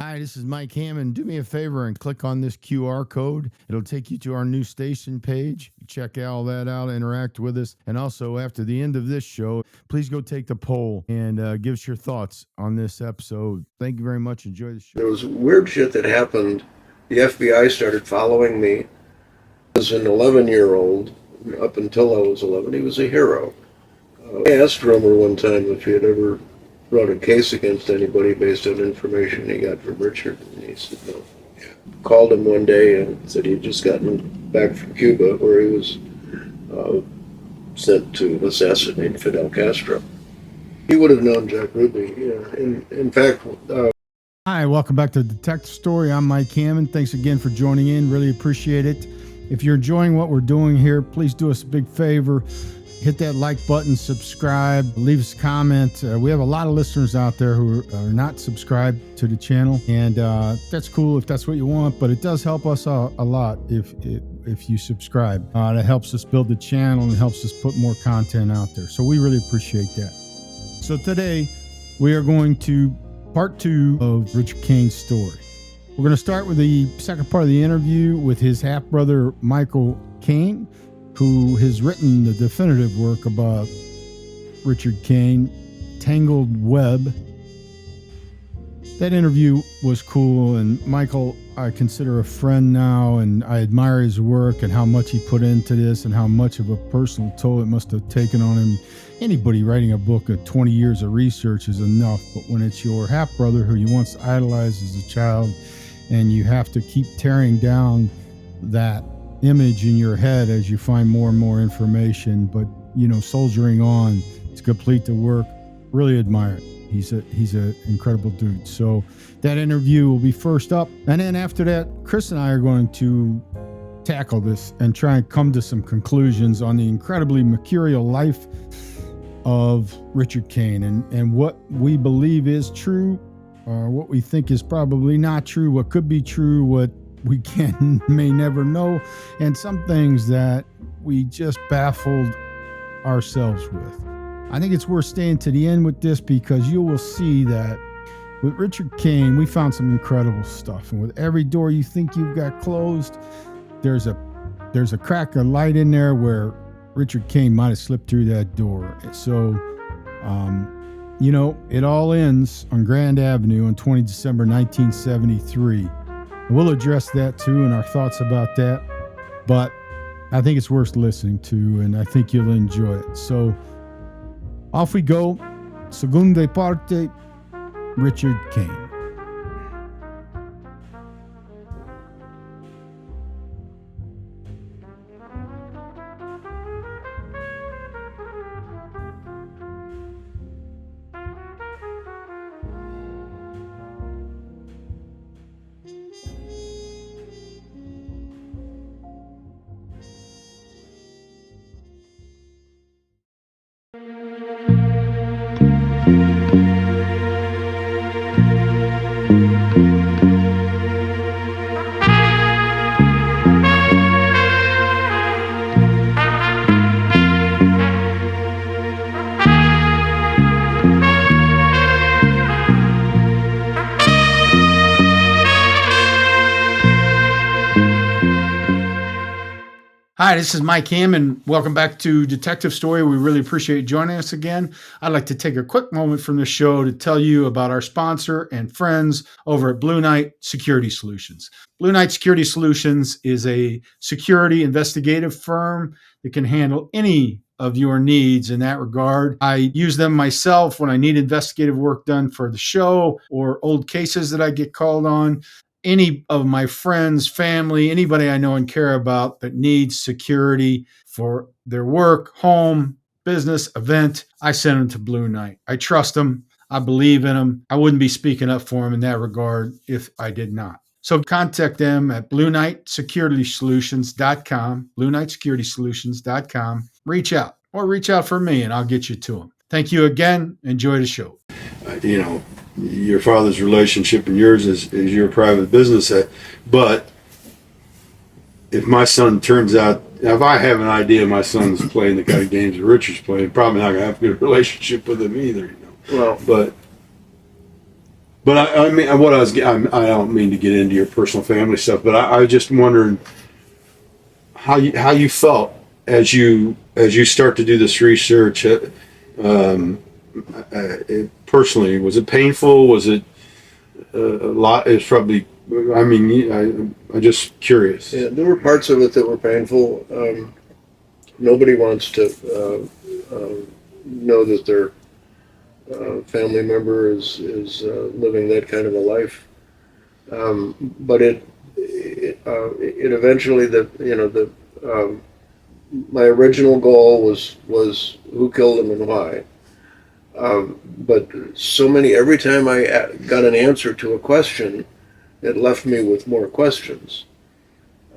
Hi, this is Mike Hammond. Do me a favor and click on this QR code. It'll take you to our new station page. Check all that out, interact with us. And also, after the end of this show, please go take the poll and give us your thoughts on this episode. Thank you very much. Enjoy the show. There was weird shit that happened. The FBI started following me as an 11-year-old. Up until I was 11, he was a hero. I asked Romer one time if he had ever brought a case against anybody based on information he got from Richard, and he said no. Called him one day and said he'd just gotten back from Cuba, where he was sent to assassinate Fidel Castro. He would have known Jack Ruby. Yeah. In fact, Hi, welcome back to Detective Story. I'm Mike Hammond. Thanks again for joining in. Really appreciate it. If you're enjoying what we're doing here, please do us a big favor. Hit that like button, subscribe, leave us a comment. We have a lot of listeners out there who are not subscribed to the channel, and that's cool if that's what you want, but it does help us a lot if you subscribe. That helps us build the channel and helps us put more content out there. So we really appreciate that. So today we are going to part 2 of Richard Cain's story. We're going to start with the second part of the interview with his half-brother Michael Cain, who has written the definitive work about Richard Cain, Tangled Web. That interview was cool, and Michael I consider a friend now, and I admire his work and how much he put into this and how much of a personal toll it must have taken on him. Anybody writing a book of 20 years of research is enough, but when it's your half-brother who you once idolized as a child and you have to keep tearing down that image in your head as you find more and more information, but soldiering on to complete the work, really admire it. He's an incredible dude. So that interview will be first up, and then after that, Chris and I are going to tackle this and try and come to some conclusions on the incredibly mercurial life of Richard Cain and what we believe is true, or what we think is probably not true, what could be true, what we may never know, and some things that we just baffled ourselves with. I think it's worth staying to the end with this, because you will see that with Richard Cain, we found some incredible stuff. And with every door you think you've got closed, there's a crack of light in there where Richard Cain might have slipped through that door. So, it all ends on Grand Avenue on 20 December 1973. We'll address that too and our thoughts about that, but I think it's worth listening to, and I think you'll enjoy it. So off we go. Segunda parte, Richard Cain. Hi, this is Mike Hammond. Welcome back to Detective Story. We really appreciate you joining us again. I'd like to take a quick moment from the show to tell you about our sponsor and friends over at Blue Knight Security Solutions. Blue Knight Security Solutions is a security investigative firm that can handle any of your needs in that regard. I use them myself when I need investigative work done for the show or old cases that I get called on. Any of my friends, family, anybody I know and care about that needs security for their work, home, business, event, I send them to Blue Knight. I trust them. I believe in them. I wouldn't be speaking up for them in that regard if I did not. So contact them at BlueKnightSecuritySolutions.com, BlueKnightSecuritySolutions.com. Reach out for me and I'll get you to them. Thank you again. Enjoy the show. Your father's relationship and yours is your private business. But if my son turns out, if I have an idea my son's playing the kind of games that Richard's playing, probably not going to have a good relationship with him either. Well, but But I mean, I don't mean to get into your personal family stuff, but I was just wondering how you felt as you start to do this research. Personally, was it painful? Was it a lot? It's probably. I mean, I'm just curious. Yeah, there were parts of it that were painful. Nobody wants to know that their family member is living that kind of a life. But it eventually my original goal was who killed him and why. But every time I got an answer to a question, it left me with more questions.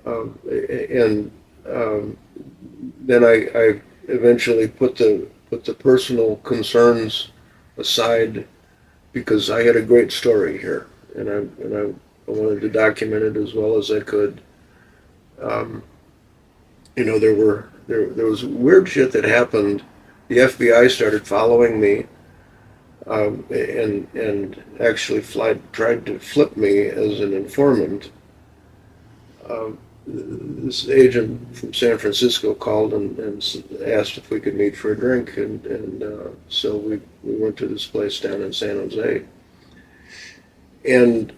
Then I eventually put the personal concerns aside, because I had a great story here, and I wanted to document it as well as I could. There was weird shit that happened. The FBI started following me, and actually tried to flip me as an informant. This agent from San Francisco called and asked if we could meet for a drink, and so we went to this place down in San Jose, and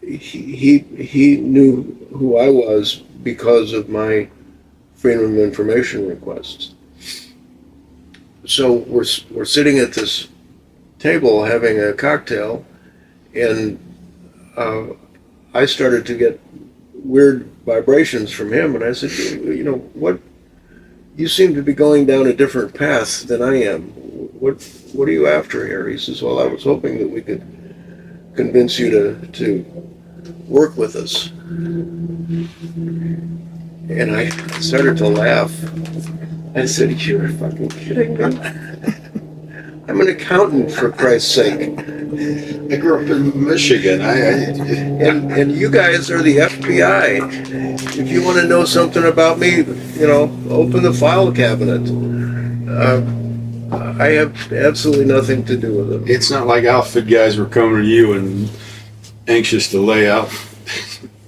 he knew who I was because of my Freedom of Information requests. So we're sitting at this table having a cocktail, and I started to get weird vibrations from him, and I said, what? You seem to be going down a different path than I am. What are you after here? He says, well, I was hoping that we could convince you to work with us. And I started to laugh. I said, you're fucking kidding me. I'm an accountant, for Christ's sake. I grew up in Michigan. And you guys are the FBI. If you want to know something about me, open the file cabinet. I have absolutely nothing to do with it. It's not like outfit guys were coming to you and anxious to lay out,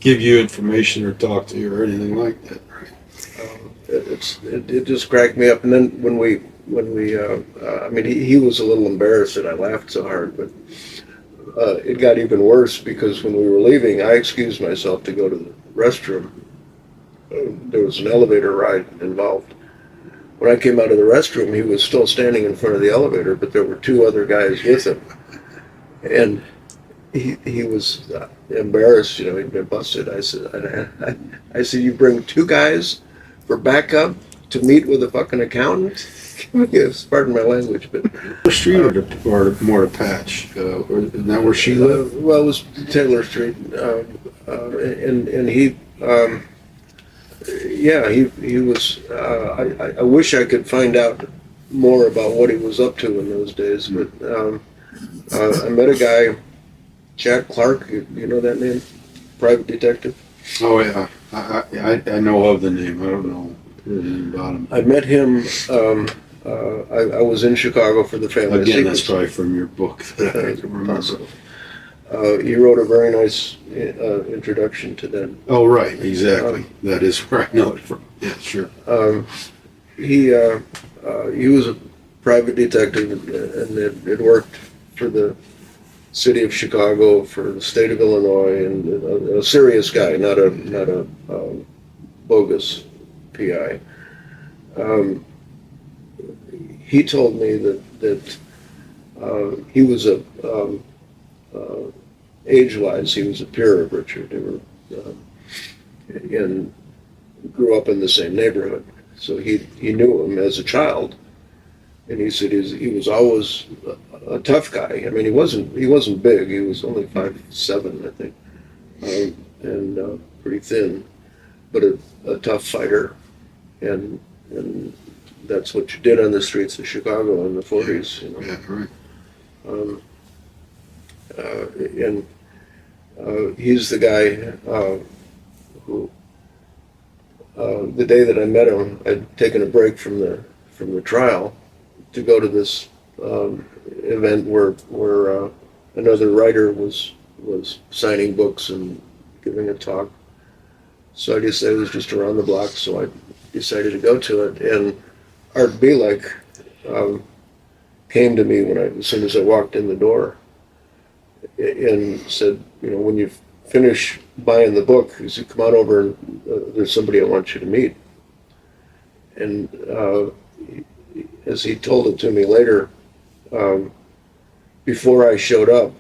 give you information or talk to you or anything like that, right? It just cracked me up. And then when we he was a little embarrassed that I laughed so hard, but it got even worse, because when we were leaving, I excused myself to go to the restroom. There was an elevator ride involved. When I came out of the restroom, he was still standing in front of the elevator, but there were two other guys with him, and he was embarrassed. He'd been busted. I said, you bring two guys for backup to meet with a fucking accountant? Yes, pardon my language, but Street or more to Patch? Isn't that where she lived? Well, it was Taylor Street, and he was. I wish I could find out more about what he was up to in those days, but I met a guy, Jack Clark. You know that name? Private detective. Oh yeah, I know of the name. I don't know anything about him. I met him. I was in Chicago for the family. Again, that's probably from your book that I can remember. He wrote a very nice introduction to that. Oh, right, exactly. That is where I know it from. Yeah, sure. He was a private detective and had worked for the city of Chicago, for the state of Illinois, and a serious guy, not a bogus PI. He told me that he was age-wise, he was a peer of Richard. They were, and grew up in the same neighborhood, so he knew him as a child. And he said he was always a tough guy. I mean, he wasn't big. He was only 5'7", I think, and pretty thin, but a tough fighter. And that's what you did on the streets of Chicago in the 40s. Yeah, right. And he's the guy who, the day that I met him, I'd taken a break from the trial to go to this event where another writer was signing books and giving a talk. So I decided it was just around the block, so I decided to go to it. And Art Bielek came to me as soon as I walked in the door and said, when you finish buying the book, he said, come on over and there's somebody I want you to meet. And as he told it to me later, before I showed up,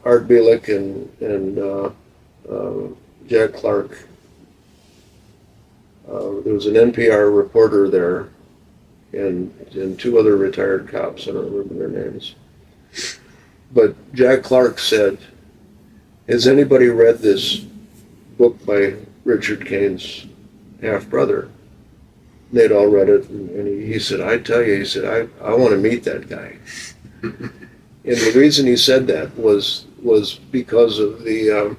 Art Bielek and Jack Clark, there was an NPR reporter there, and two other retired cops. I don't remember their names. But Jack Clark said, has anybody read this book by Richard Cain's half-brother? They'd all read it, and he said, I tell you, he said, I want to meet that guy. And the reason he said that was because of the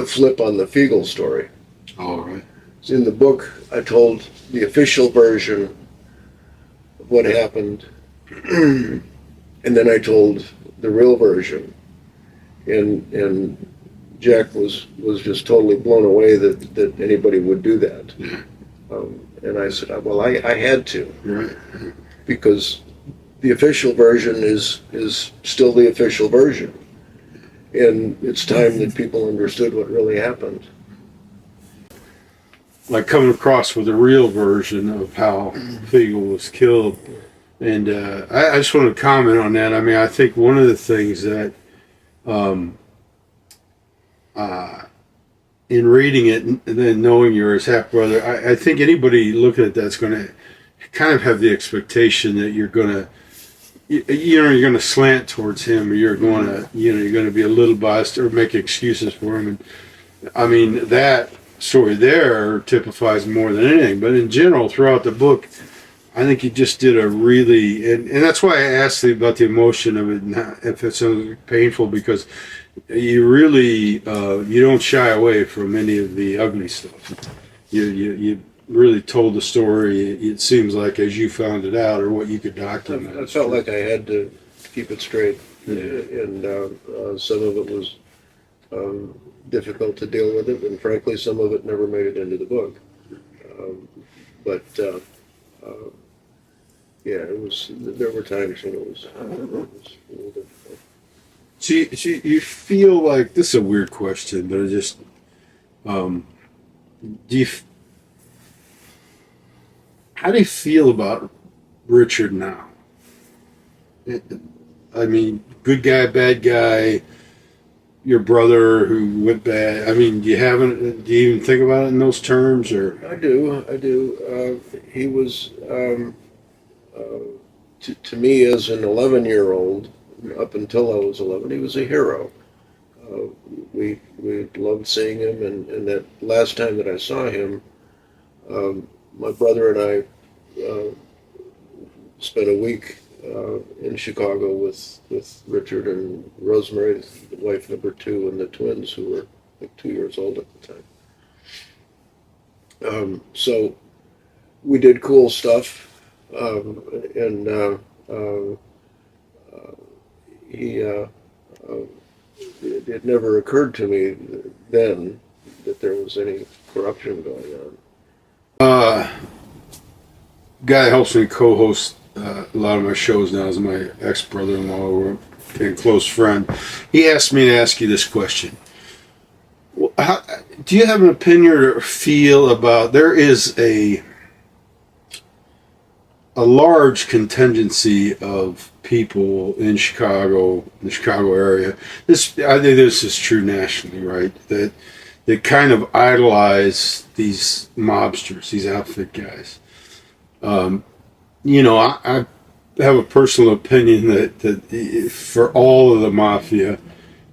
flip on the Fiegel story. All right. In the book, I told the official version of what happened, and then I told the real version, and Jack was just totally blown away that anybody would do that. Yeah. And I said, well, I had to, Right. because the official version is still the official version, and it's time that people understood what really happened. Like coming across with a real version of how Fiegel was killed. And I just want to comment on that. I mean, I think one of the things that in reading it and then knowing you're his half-brother, I think anybody looking at that's going to kind of have the expectation that you're going to, you're going to slant towards him, or you're going to, you're going to be a little biased or make excuses for him. And I mean, that story there typifies more than anything. But in general, throughout the book, I think you just did a really, and that's why I asked you about the emotion of it, and if it's so painful, because you really, you don't shy away from any of the ugly stuff. You really told the story, it seems like, as you found it out, or what you could document. I felt like I had to keep it straight, Yeah. and some of it was difficult to deal with it, and frankly, some of it never made it into the book. Yeah, it was. There were times when it was a little difficult. So you feel like, this is a weird question, but I just, how do you feel about Richard now? I mean, good guy, bad guy, your brother who went bad. I mean, do you even think about it in those terms, or? I do. He was, to me, as an 11-year-old, up until I was 11, he was a hero. We loved seeing him, and that last time that I saw him, my brother and I spent a week in Chicago with Richard and Rosemary, wife number 2, and the twins, who were like 2 years old at the time. So we did cool stuff, and it never occurred to me then that there was any corruption going on. Guy that helps me co-host a lot of my shows now is my ex-brother-in-law, we're a close friend. He asked me to ask you this question. Do you have an opinion or feel about, there is a large contingency of people in Chicago, the Chicago area. I think this is true nationally, right? That kind of idolize these mobsters, these outfit guys. I have a personal opinion that for all of the mafia,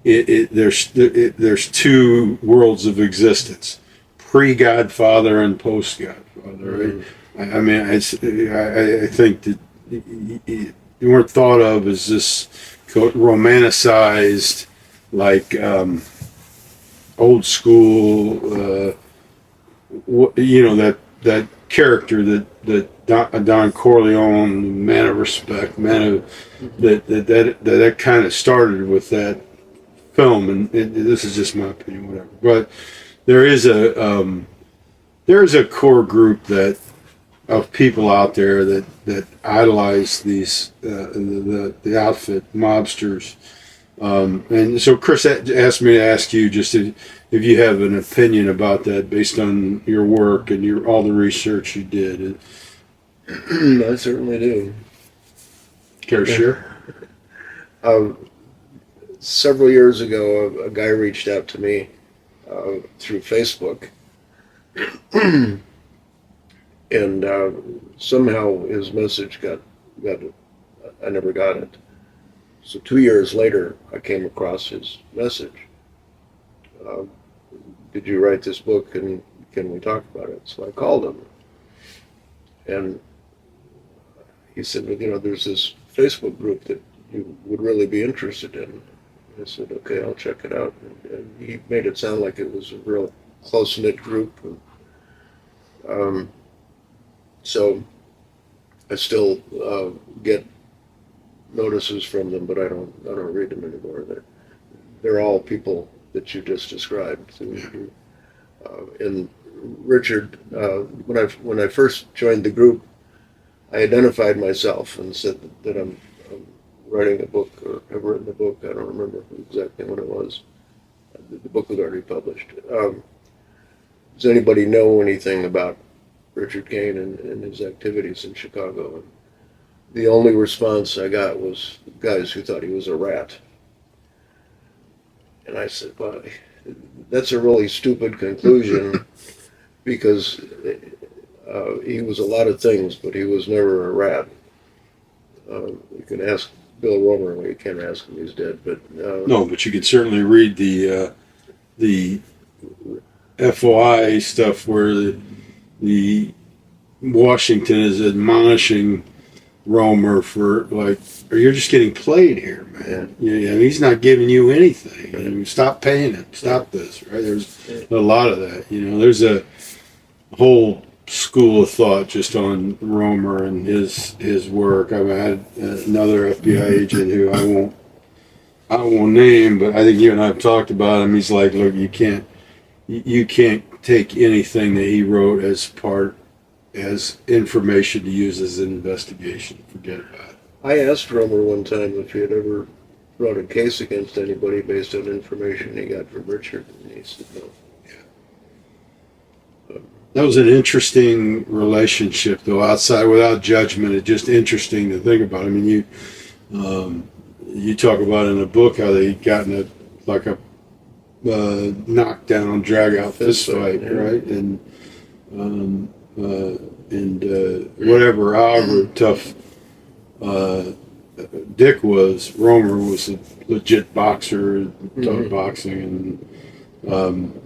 there's two worlds of existence: pre-Godfather and post-Godfather. Right? I mean, I think that you weren't thought of as this romanticized, like old school, that character that Don Corleone, man of respect, man of that kind of started with that film, and this is just my opinion, whatever. But there is a core group of people out there that idolize these the outfit mobsters, and so Chris asked me to ask you just if you have an opinion about that based on your work and all the research you did. I certainly do. Care to share? Several years ago, a guy reached out to me through Facebook, and somehow his message got I never got it. So 2 years later, I came across his message. Did you write this book, and can we talk about it? So I called him, and he said, there's this Facebook group that you would really be interested in. I said, okay, I'll check it out. And he made it sound like it was a real close-knit group. And, so I still get notices from them, but I don't read them anymore. They're all people that you just described. And Richard, when I first joined the group, I identified myself and said that I'm writing a book, or have written a book. I don't remember exactly when it was. The book was already published. Does anybody know anything about Richard Cain and his activities in Chicago? And the only response I got was guys who thought he was a rat. And I said, well, that's a really stupid conclusion because he was a lot of things, but he was never a rat. You can ask Bill Romer, well, you can't ask him, he's dead. But no, but you could certainly read the FOI stuff where the Washington is admonishing Romer for you're just getting played here, man. Yeah, he's not giving you anything. I mean, stop paying him. Stop this. Right? There's a lot of that. There's a whole school of thought just on Romer and his work. I had another FBI agent who I won't name, but I think you and I have talked about him. He's like, look, you can't take anything that he wrote as information to use as an investigation. Forget about it. I asked Romer one time if he had ever brought a case against anybody based on information he got from Richard, and he said no. That was an interesting relationship, though, outside, without judgment. It's just interesting to think about. I mean, you talk about in a book how they got in a knockdown, drag-out fist fight, right? And however tough Dick was, Romer was a legit boxer, taught boxing, and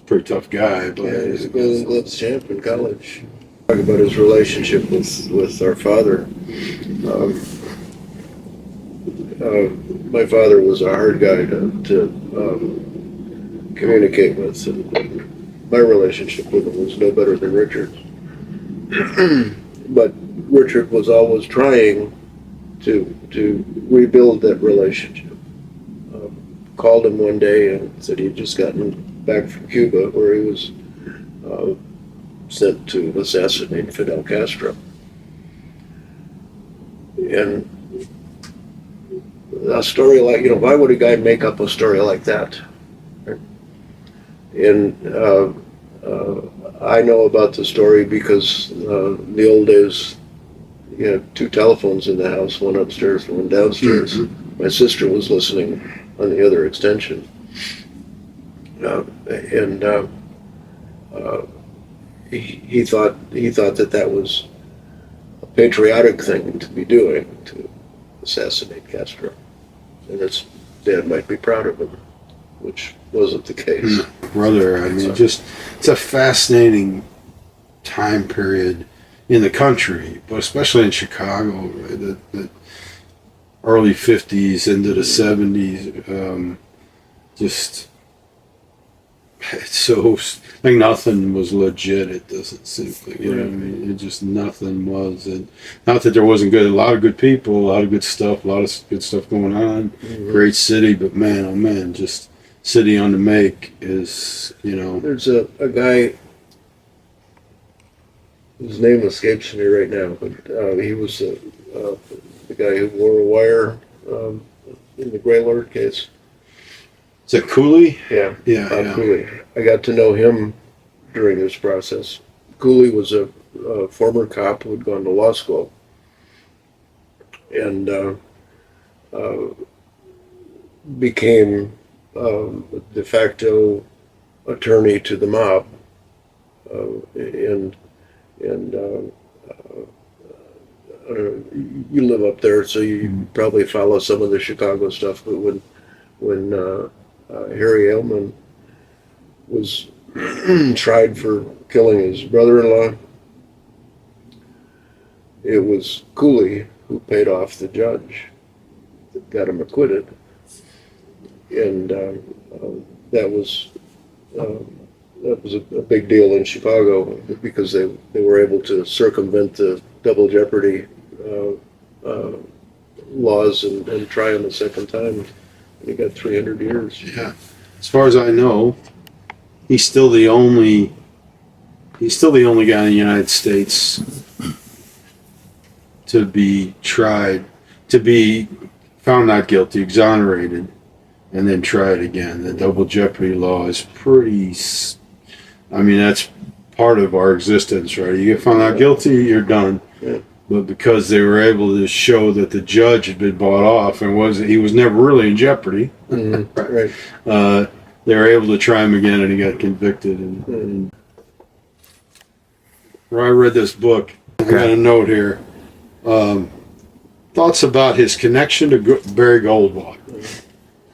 pretty tough guy. But yeah, he's a Golden Gloves champ in college. Talk about his relationship with our father. My father was a hard guy to communicate with, and my relationship with him was no better than Richard's. But Richard was always trying to rebuild that relationship. Called him one day and said he'd just gotten back from Cuba, where he was sent to assassinate Fidel Castro. And a story like, why would a guy make up a story like that? And I know about the story because in the old days, you had two telephones in the house, one upstairs and one downstairs. Mm-hmm. My sister was listening on the other extension. He thought that was a patriotic thing to be doing, to assassinate Castro, and his dad might be proud of him, which wasn't the case. Brother, I mean, it's a fascinating time period in the country, but especially in Chicago, right? The early 50s into the 70s, it's so, like, nothing was legit. It doesn't seem like, you know what I mean? It just, nothing was. And not that there wasn't a lot of good people, a lot of good stuff, a lot of good stuff going on. Great city, but man, oh man, just city on the make is, you know. There's a guy, his name escapes me right now, but he was the guy who wore a wire in the Gray Lord case. Is that Cooley? Yeah, Yeah. Cooley. I got to know him during this process. Cooley was a former cop who had gone to law school, and became de facto attorney to the mob, and I don't know, you live up there, so you probably follow some of the Chicago stuff. But when Harry Ailman was tried for killing his brother-in-law, it was Cooley who paid off the judge that got him acquitted, and that was a big deal in Chicago because they were able to circumvent the double jeopardy laws and try him a second time. And he got 300 years. Yeah. As far as I know, he's still the only guy in the United States to be tried, to be found not guilty, exonerated, and then tried again. The double jeopardy law is pretty, I mean, that's part of our existence, right? You get found not guilty, you're done. Yeah. But because they were able to show that the judge had been bought off and he was never really in jeopardy, Right. they were able to try him again, and he got convicted. And when I read this book, I got a note here. Thoughts about his connection to Barry Goldwater.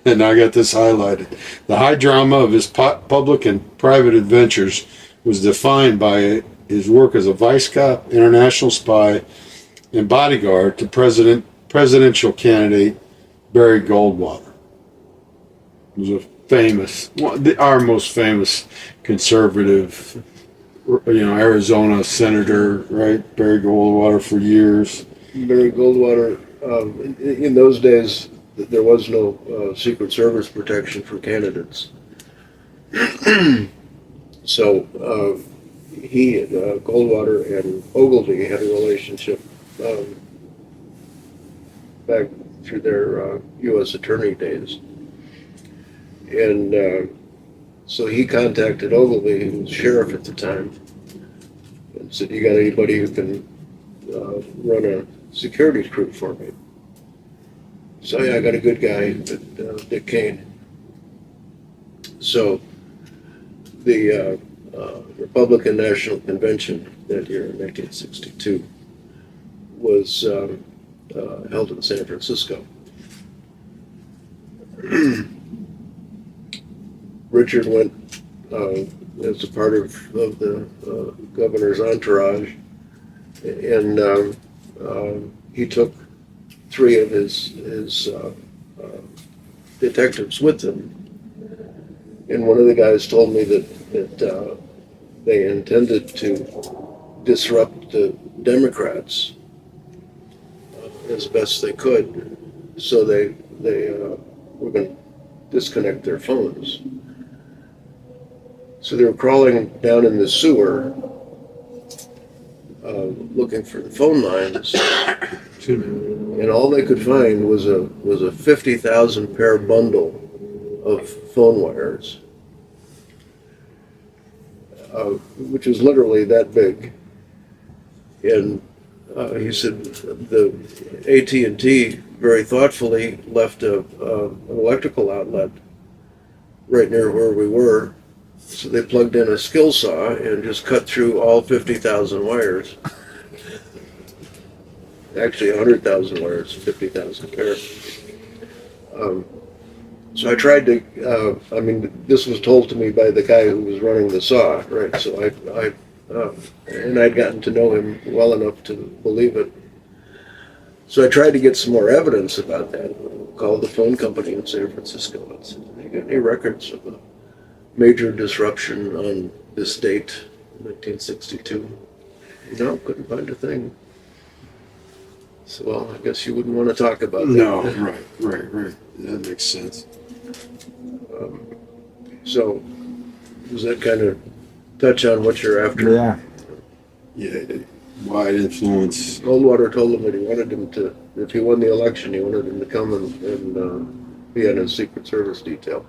And I got this highlighted. The high drama of his public and private adventures was defined by his work as a vice cop, international spy, and bodyguard to presidential candidate Barry Goldwater. He was our most famous conservative, Arizona senator, right? Barry Goldwater for years. Barry Goldwater, in those days, there was no Secret Service protection for candidates. So Goldwater and Ogilvy had a relationship back through their U.S. attorney days. And so he contacted Ogilvy, who was sheriff at the time, and said, "You got anybody who can run a security crew for me?" So yeah, I got a good guy, Dick Cain. So the Republican National Convention that year in 1962 was held in San Francisco. Richard went as a part of the governor's entourage, and he took 3 of his detectives with him. And one of the guys told me that they intended to disrupt the Democrats as best they could, so they were going to disconnect their phones. So they were crawling down in the sewer, looking for the phone lines, and all they could find was a 50,000 pair bundle of phone wires, which was literally that big. And he said the AT&T very thoughtfully left an electrical outlet right near where we were. So they plugged in a skill saw and just cut through all 50,000 wires. Actually, 100,000 wires, 50,000 pairs. So I tried to, this was told to me by the guy who was running the saw, right? So and I'd gotten to know him well enough to believe it. So I tried to get some more evidence about that. Called the phone company in San Francisco and said, "You got any records of major disruption on this date, 1962. No, couldn't find a thing. So, well, I guess you wouldn't want to talk about that. No, right. That makes sense. So, does that kind of touch on what you're after? Yeah. Yeah, wide influence. Goldwater told him that he wanted him to, if he won the election, he wanted him to come and be on his Secret Service detail.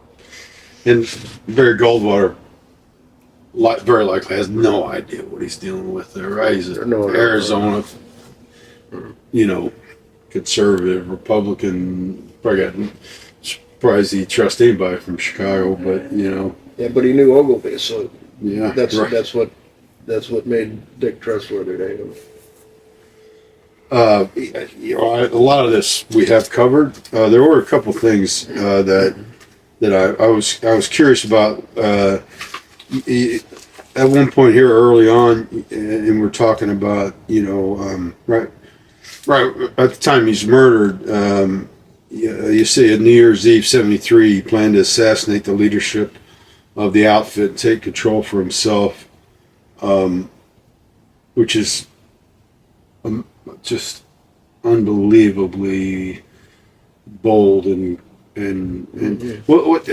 And Barry Goldwater very likely has no idea what he's dealing with there, right? He's an Arizona, conservative, Republican. Probably surprised he trusts anybody from Chicago, but Yeah, but he knew Ogilvy, so yeah, that's what made Dick trustworthy to him. A lot of this we have covered. There were a couple things that I was curious about. At one point here early on, and we're talking about right at the time he's murdered. You see, at New Year's Eve '73, he planned to assassinate the leadership of the outfit, and take control for himself, which is just unbelievably bold and what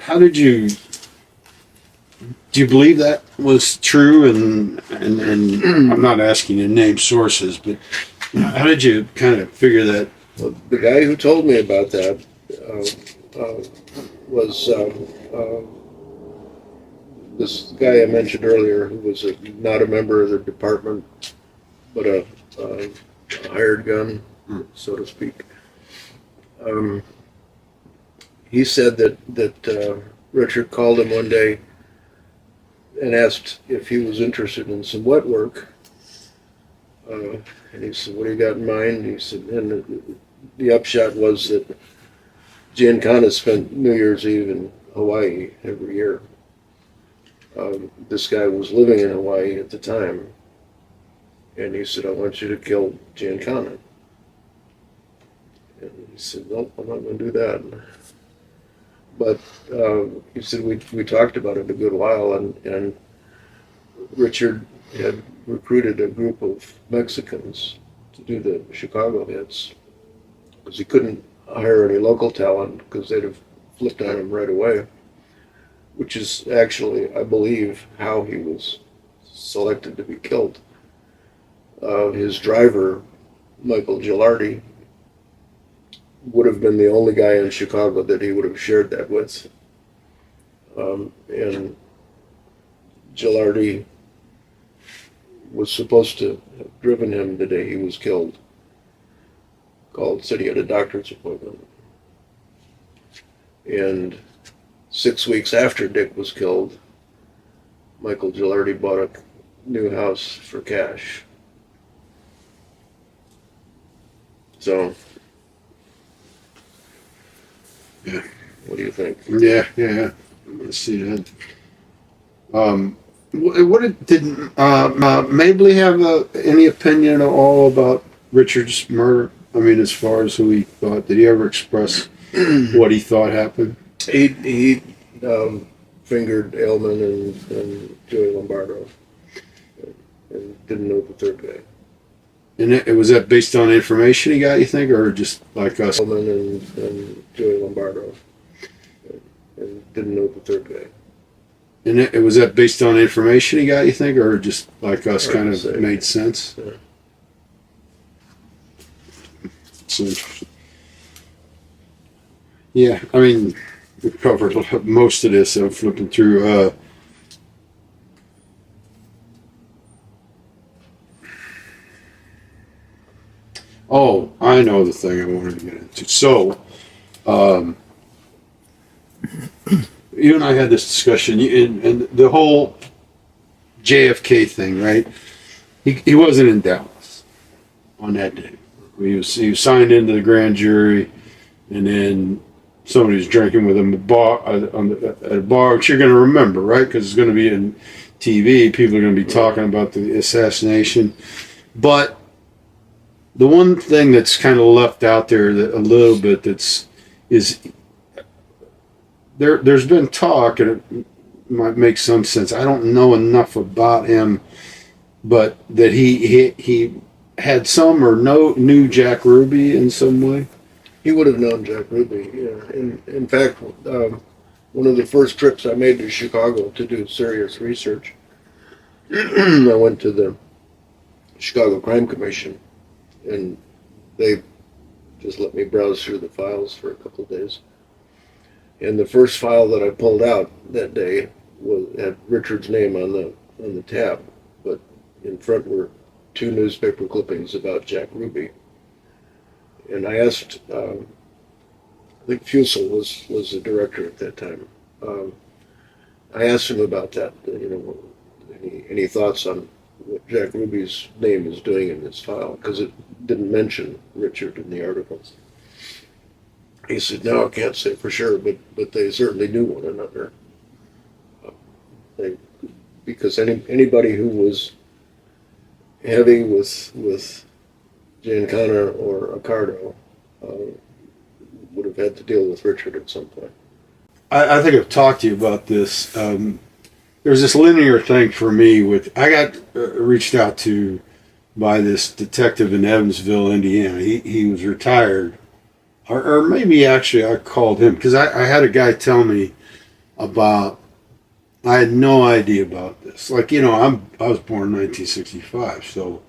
how did you do you believe that was true? And I'm not asking you to name sources, but how did you kind of figure that? Well, the guy who told me about that was this guy I mentioned earlier, who was not a member of the department, but a hired gun, so to speak. He said that Richard called him one day and asked if he was interested in some wet work. And he said, "What do you got in mind?" He said, and the upshot was that Giancana spent New Year's Eve in Hawaii every year. This guy was living in Hawaii at the time, and he said, "I want you to kill Giancana." And he said, "Nope, I'm not going to do that." But he said, we talked about it a good while, and Richard had recruited a group of Mexicans to do the Chicago hits, because he couldn't hire any local talent because they'd have flipped on him right away, which is actually, I believe, how he was selected to be killed. His driver, Michael Gilardi, would have been the only guy in Chicago that he would have shared that with. And Gilardi was supposed to have driven him the day he was killed. Said he had a doctor's appointment. And 6 weeks after Dick was killed, Michael Gilardi bought a new house for cash. So, yeah, what do you think? Yeah. Let's see that. Did Mabley have any opinion at all about Richard's murder? I mean, as far as who he thought, did he ever express what he thought happened? He fingered Aylman and Joey Lombardo, and didn't know the third guy. And was that based on information he got, you think, or just like us? Aylman and Joey Lombardo, and didn't know the third guy. And was that based on information he got, you think, or just like us, kind of made sense? Yeah. So interesting. Yeah, I mean, we covered most of this. I'm flipping through. Oh, I know the thing I wanted to get into. So, you and I had this discussion, and the whole JFK thing, right? He wasn't in Dallas on that day. He was signed into the grand jury, and then somebody was drinking with him at a bar, which you're going to remember, right? Because it's going to be in TV. People are going to be talking about the assassination. But the one thing that's kind of left out there a little bit is there's been talk, and it might make some sense. I don't know enough about him, but that he had some or no knew Jack Ruby in some way. He would have known Jack Ruby. Yeah. In fact, one of the first trips I made to Chicago to do serious research, I went to the Chicago Crime Commission, and they just let me browse through the files for a couple of days. And the first file that I pulled out that day had Richard's name on the tab, but in front were 2 newspaper clippings about Jack Ruby. And I asked, I think Fusel was the director at that time. I asked him about that. Any thoughts on what Jack Ruby's name is doing in this file? Because it didn't mention Richard in the articles. He said, "No, I can't say for sure, but they certainly knew one another. Because anybody who was heavy with Giancana or Accardo would have had to deal with Richard at some point." I think I've talked to you about this. There's this linear thing for me with, I got reached out to by this detective in Evansville, Indiana. He was retired, or maybe actually I called him because I had a guy tell me about, I had no idea about this. Like, I was born in 1965, so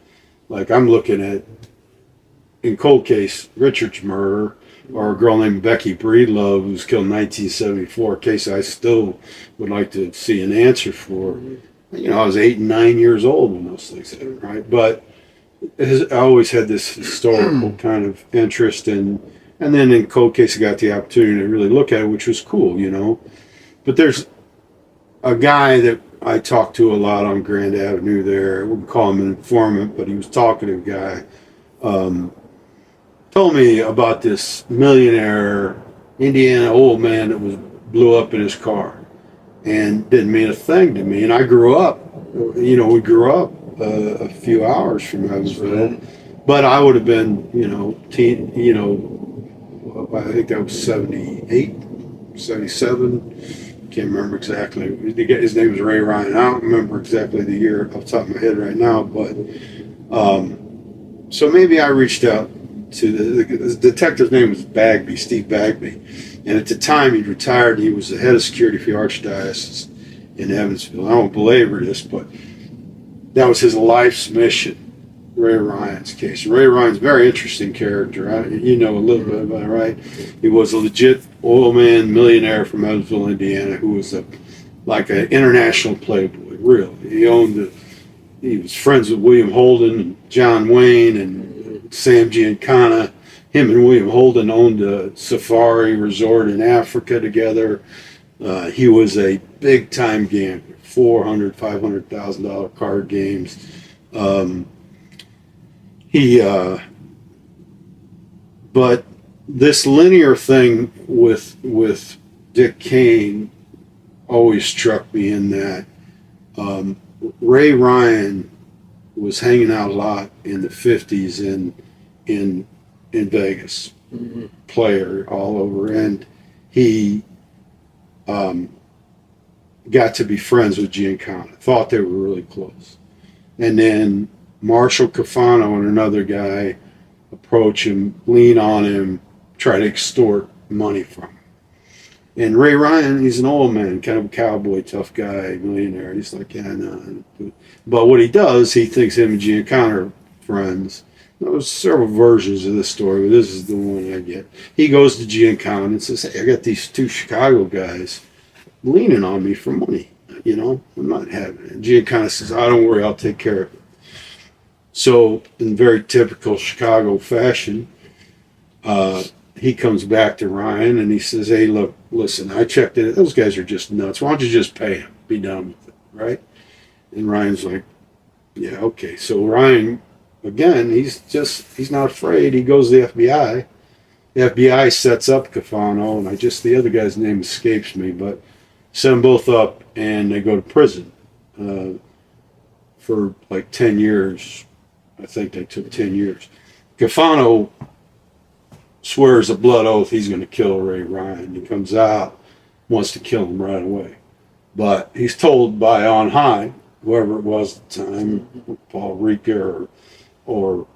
like I'm looking at, in cold case, Richard's murder, or a girl named Becky Breedlove who was killed in 1974, a case I still would like to see an answer for. I was 8 and 9 years old when those things happened, right? But I always had this historical kind of interest in, and then in cold case I got the opportunity to really look at it, which was cool, But there's a guy that I talked to a lot on Grand Avenue there. I wouldn't call him an informant, but he was a talkative guy. Told me about this millionaire Indiana old man that blew up in his car, and didn't mean a thing to me. And I grew up, we grew up a few hours from Evansville, but I would have been, I think that was 78, 77. Can't remember exactly. His name was Ray Ryan. I don't remember exactly the year off the top of my head right now, but so maybe I reached out to the detective's name was Bagby, Steve Bagby, and at the time he'd retired. He was the head of security for the Archdiocese in Evansville. I won't belabor this, but that was his life's mission. Ray Ryan's case. Ray Ryan's a very interesting character. A little bit about it, right? He was a legit oil man, millionaire from Evansville, Indiana, who was like an international playboy. Really, he was friends with William Holden and John Wayne and Sam Giancana. Him and William Holden owned a safari resort in Africa together. He was a big time gambler, $400,000, $500,000 card games. But this linear thing with Dick Cain always struck me in that Ray Ryan was hanging out a lot in the 50s in Vegas, player all over, and he got to be friends with Giancana. Thought they were really close, and then Marshall Cafano and another guy approach him, lean on him, try to extort money from him. And Ray Ryan, he's an old man, kind of a cowboy, tough guy, millionaire. He's like, yeah, no. But what he does, he thinks him and Giancana are friends. There's several versions of this story, but this is the one I get. He goes to Giancana and says, hey, I got these 2 Chicago guys leaning on me for money. I'm not having it. Giancana says, oh, don't worry, I'll take care of it. So, in very typical Chicago fashion, he comes back to Ryan and he says, hey, look, listen, I checked it. Those guys are just nuts. Why don't you just pay them? Be done with it, right? And Ryan's like, yeah, okay. So Ryan, again, he's not afraid. He goes to the FBI. The FBI sets up Cafano, and the other guy's name escapes me, but set them both up and they go to prison for like 10 years. I think they took 10 years. Cafano swears a blood oath he's going to kill Ray Ryan. He comes out wants to kill him right away. But he's told by on high, whoever it was at the time, Paul Ricca or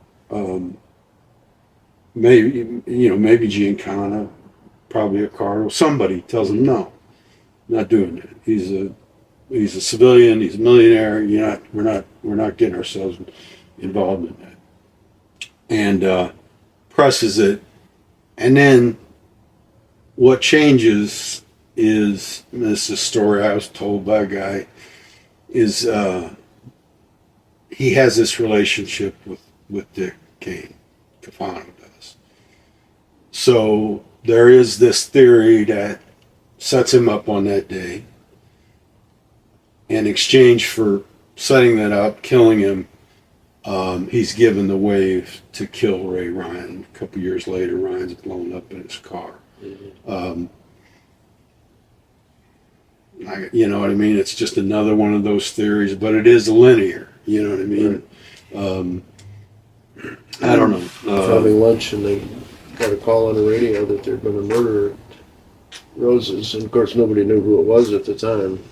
maybe Giancana, probably a cardinal. Somebody tells him no, not doing that. He's a civilian. He's a millionaire. We're not getting ourselves involved in that. And presses it, and then what changes is, and this is a story I was told by a guy, is he has this relationship with Dick Cain, Kafcas does. So there is this theory that sets him up on that day. In exchange for setting that up, killing him, he's given the wave to kill Ray Ryan. A couple years later, Ryan's blown up in his car. You know what I mean? It's just another one of those theories, but it is linear. You know what I mean? Right. I don't know. Having lunch, and they got a call on the radio that there'd been a murder at Rose's, and of course nobody knew who it was at the time.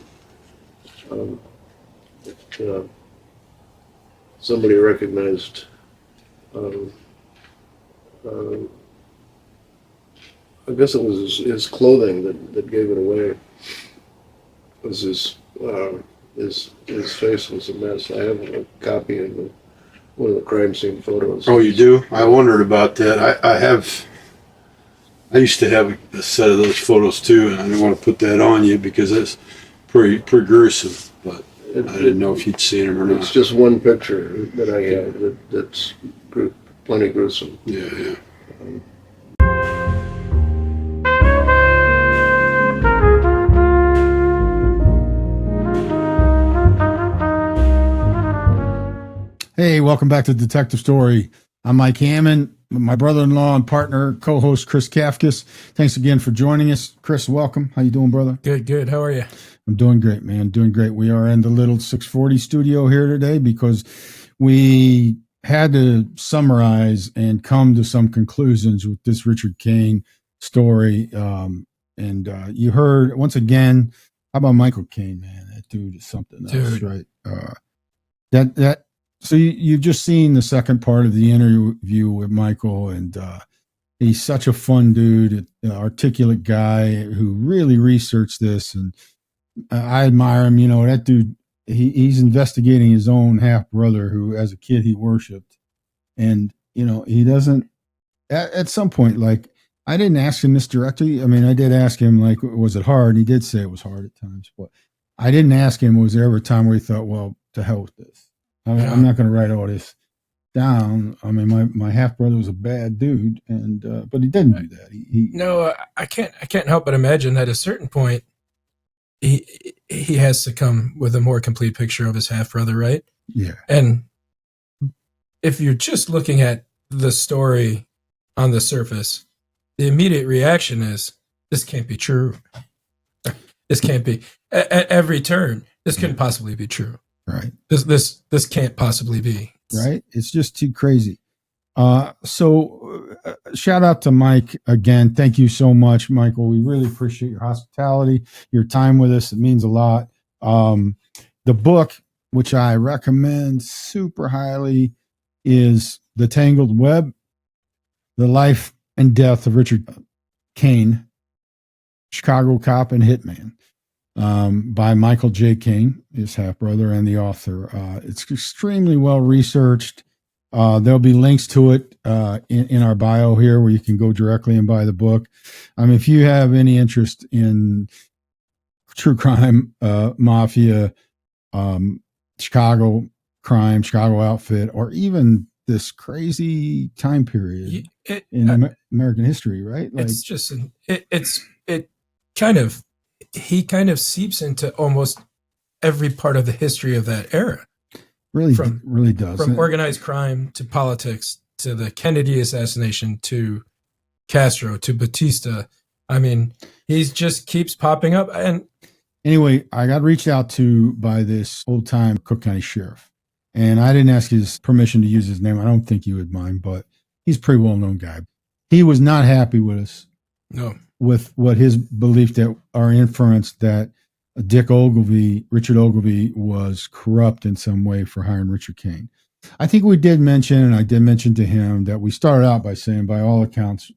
Somebody recognized. I guess it was his clothing that gave it away. It was his face was a mess. I have a copy of one of the crime scene photos. Oh, you do? I wondered about that. I used to have a set of those photos too, and I didn't want to put that on you because it's pretty gruesome. But I didn't know if you'd seen them or not. It's just one picture that I have that's plenty gruesome. Yeah. Hey, welcome back to Detective Story. I'm Mike Hammond, my brother-in-law and partner, co-host Chris Kafcas. Thanks again for joining us. Chris, welcome. How you doing, brother? Good. How are you? I'm doing great, man. Doing great. We are in the little 640 studio here today because we had to summarize and come to some conclusions with this Richard Cain story. You heard, once again, how about Michael Cain, man? That dude is something else, right? So you've just seen the second part of the interview with Michael, and he's such a fun dude, an articulate guy who really researched this, and I admire him. You know, that dude, he's investigating his own half brother who, as a kid, he worshipped, and you know, he doesn't. At some point, like, I didn't ask him this directly. I mean, I did ask him, like, was it hard? And he did say it was hard at times, but I didn't ask him, was there ever a time where he thought, well, to hell with this? I'm not going to write all this down. I mean, my half brother was a bad dude, and but he didn't do that. No, I can't help but imagine that at a certain point, he has to come with a more complete picture of his half brother, right? Yeah. And if you're just looking at the story on the surface, the immediate reaction is, this can't be true. This can't be. At every turn, this couldn't possibly be true. Right. This can't possibly be. Right. It's just too crazy. So shout out to Mike again. Thank you so much, Michael. We really appreciate your hospitality, your time with us. It means a lot. The book, which I recommend super highly, is The Tangled Web, The Life and Death of Richard Cain, Chicago Cop and Hitman. By Michael J. Cain, his half brother and the author. It's extremely well researched. There'll be links to it in our bio here where you can go directly and buy the book. If you have any interest in true crime, mafia, Chicago crime, Chicago outfit, or even this crazy time period in American history, right? Like, it's just it kind of. He kind of seeps into almost every part of the history of that era. Really does. From organized crime to politics to the Kennedy assassination to Castro to Batista. I mean, he just keeps popping up. And anyway, I got reached out to by this old-time Cook County sheriff, and I didn't ask his permission to use his name. I don't think he would mind, but he's a pretty well-known guy. He was not happy with us. No. with what his belief that our inference that Richard Ogilvy was corrupt in some way for hiring Richard Cain. I think we did mention, and I did mention to him that we started out by saying, by all accounts,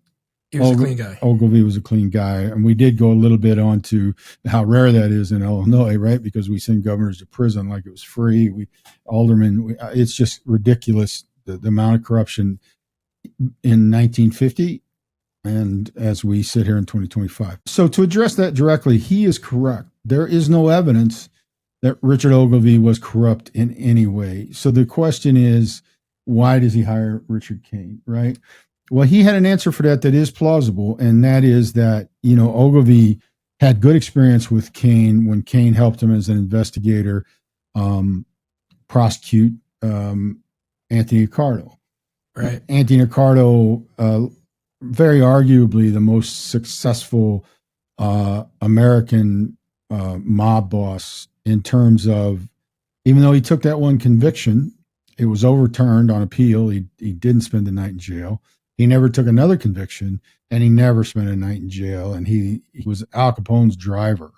He was a clean guy. Ogilvy was a clean guy. And we did go a little bit on to how rare that is in Illinois, right? Because we send governors to prison like it was free. It's just ridiculous, the amount of corruption in 1950 and as we sit here in 2025. So to address that directly, he is correct. There is no evidence that Richard Ogilvy was corrupt in any way. So the question is, why does he hire Richard Cain, right? Well, he had an answer for that is plausible, and that is that, Ogilvy had good experience with Cain when Cain helped him as an investigator prosecute Anti-Castro. Right. Anti-Castro, very arguably the most successful American mob boss in terms of, even though he took that one conviction, it was overturned on appeal. He didn't spend the night in jail. He never took another conviction, and he never spent a night in jail. And he was Al Capone's driver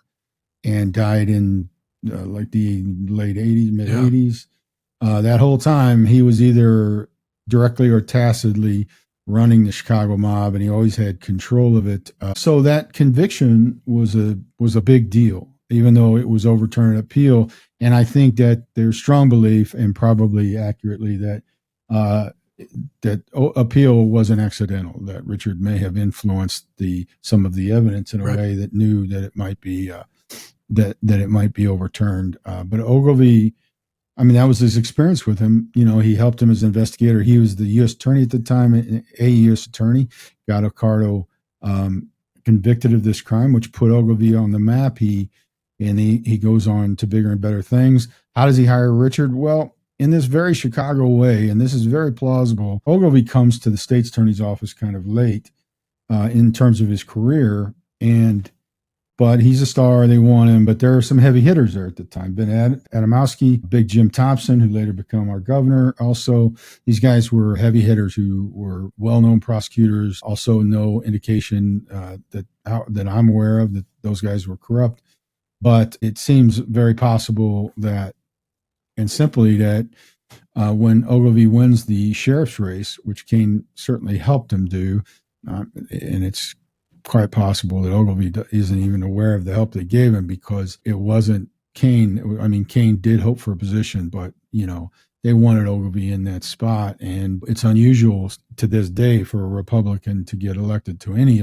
and died in like the late 80s, mid 80s. That whole time he was either directly or tacitly running the Chicago mob, and he always had control of it. So that conviction was a big deal, even though it was overturned at appeal. And I think that there's strong belief, and probably accurately, that that appeal wasn't accidental, that Richard may have influenced some of the evidence in a way that knew that it might be that it might be overturned. But Ogilvy, I mean, that was his experience with him. He helped him as an investigator. He was the U.S. attorney at the time, a U.S. attorney, got Castro convicted of this crime, which put Ogilvy on the map. He goes on to bigger and better things. How does he hire Richard? Well, in this very Chicago way, and this is very plausible, Ogilvy comes to the state's attorney's office kind of late in terms of his career, but he's a star. They want him, but there are some heavy hitters there at the time. Ben Adamowski, Big Jim Thompson, who later became our governor. Also, these guys were heavy hitters who were well-known prosecutors. Also, no indication that I'm aware of that those guys were corrupt. But it seems very possible that, and simply that, when Ogilvy wins the sheriff's race, which Cain certainly helped him do, and it's quite possible that Ogilvy isn't even aware of the help they gave him, because it wasn't Cain. I mean, Cain did hope for a position, but they wanted Ogilvy in that spot, and it's unusual to this day for a Republican to get elected to any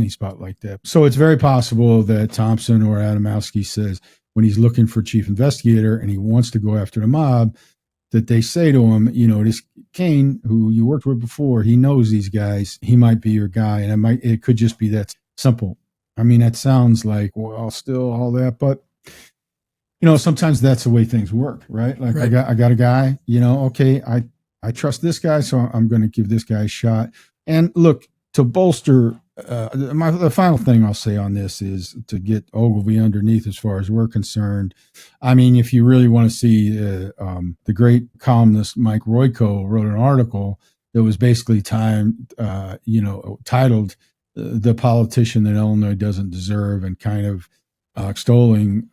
spot like that. So it's very possible that Thompson or Adamowski says, when he's looking for chief investigator and he wants to go after the mob, that they say to him, this Cain, who you worked with before, he knows these guys. He might be your guy, and it could just be that simple. I mean, that sounds like, well, still all that, but sometimes that's the way things work, right? Like, right. I got a guy, okay, I trust this guy, so I'm going to give this guy a shot. And look, to bolster, the final thing I'll say on this is to get Ogilvy underneath as far as we're concerned. I mean, if you really want to see, the great columnist Mike Royko wrote an article that was basically titled "The Politician That Illinois Doesn't Deserve," and kind of extolling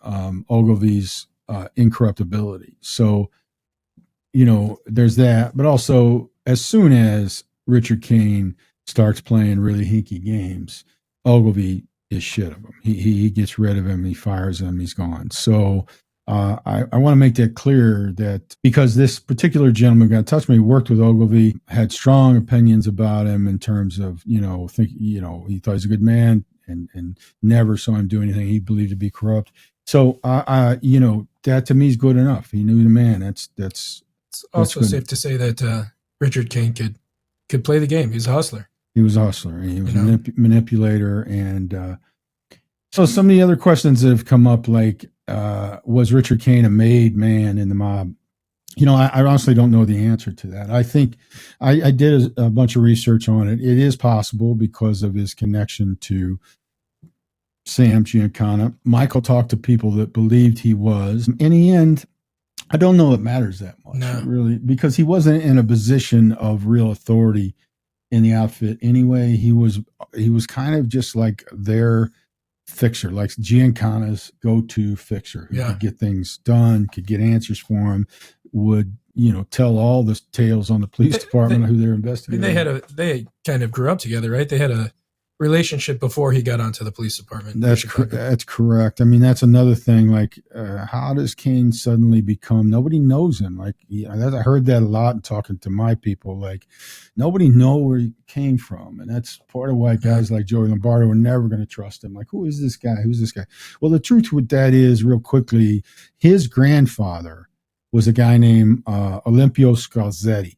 Ogilvy's incorruptibility. So, there's that. But also, as soon as Richard Cain starts playing really hinky games, Ogilvy is shit of him. He gets rid of him. He fires him. He's gone. So I want to make that clear, that because this particular gentleman got in touch with me, worked with Ogilvy, had strong opinions about him in terms of, he thought he was a good man, and never saw him do anything he believed to be corrupt. So, that to me is good enough. He knew the man. That's It's also safe to say that Richard Cain could play the game. He's a hustler. He was a hustler. He was a manipulator. And so some of the other questions that have come up, like, was Richard Cain a made man in the mob? I honestly don't know the answer to that. I think I did a bunch of research on it. It is possible because of his connection to Sam Giancana. Michael talked to people that believed he was. In the end, I don't know it matters that much, really, because he wasn't in a position of real authority in the outfit anyway. He was kind of just like their fixer, like Giancana's go-to fixer, who could get things done, could get answers for him, would tell all the tales on the police department who they're investigating. They kind of grew up together, right? They had a relationship before he got onto the police department. That's correct. I mean, that's another thing. Like, how does Cain suddenly become? Nobody knows him. Like, I heard that a lot in talking to my people. Like, nobody know where he came from, and that's part of why guys like Joey Lombardo are never going to trust him. Like, who is this guy? Who's this guy? Well, the truth with that is, real quickly, his grandfather was a guy named Olimpio Scalzetti.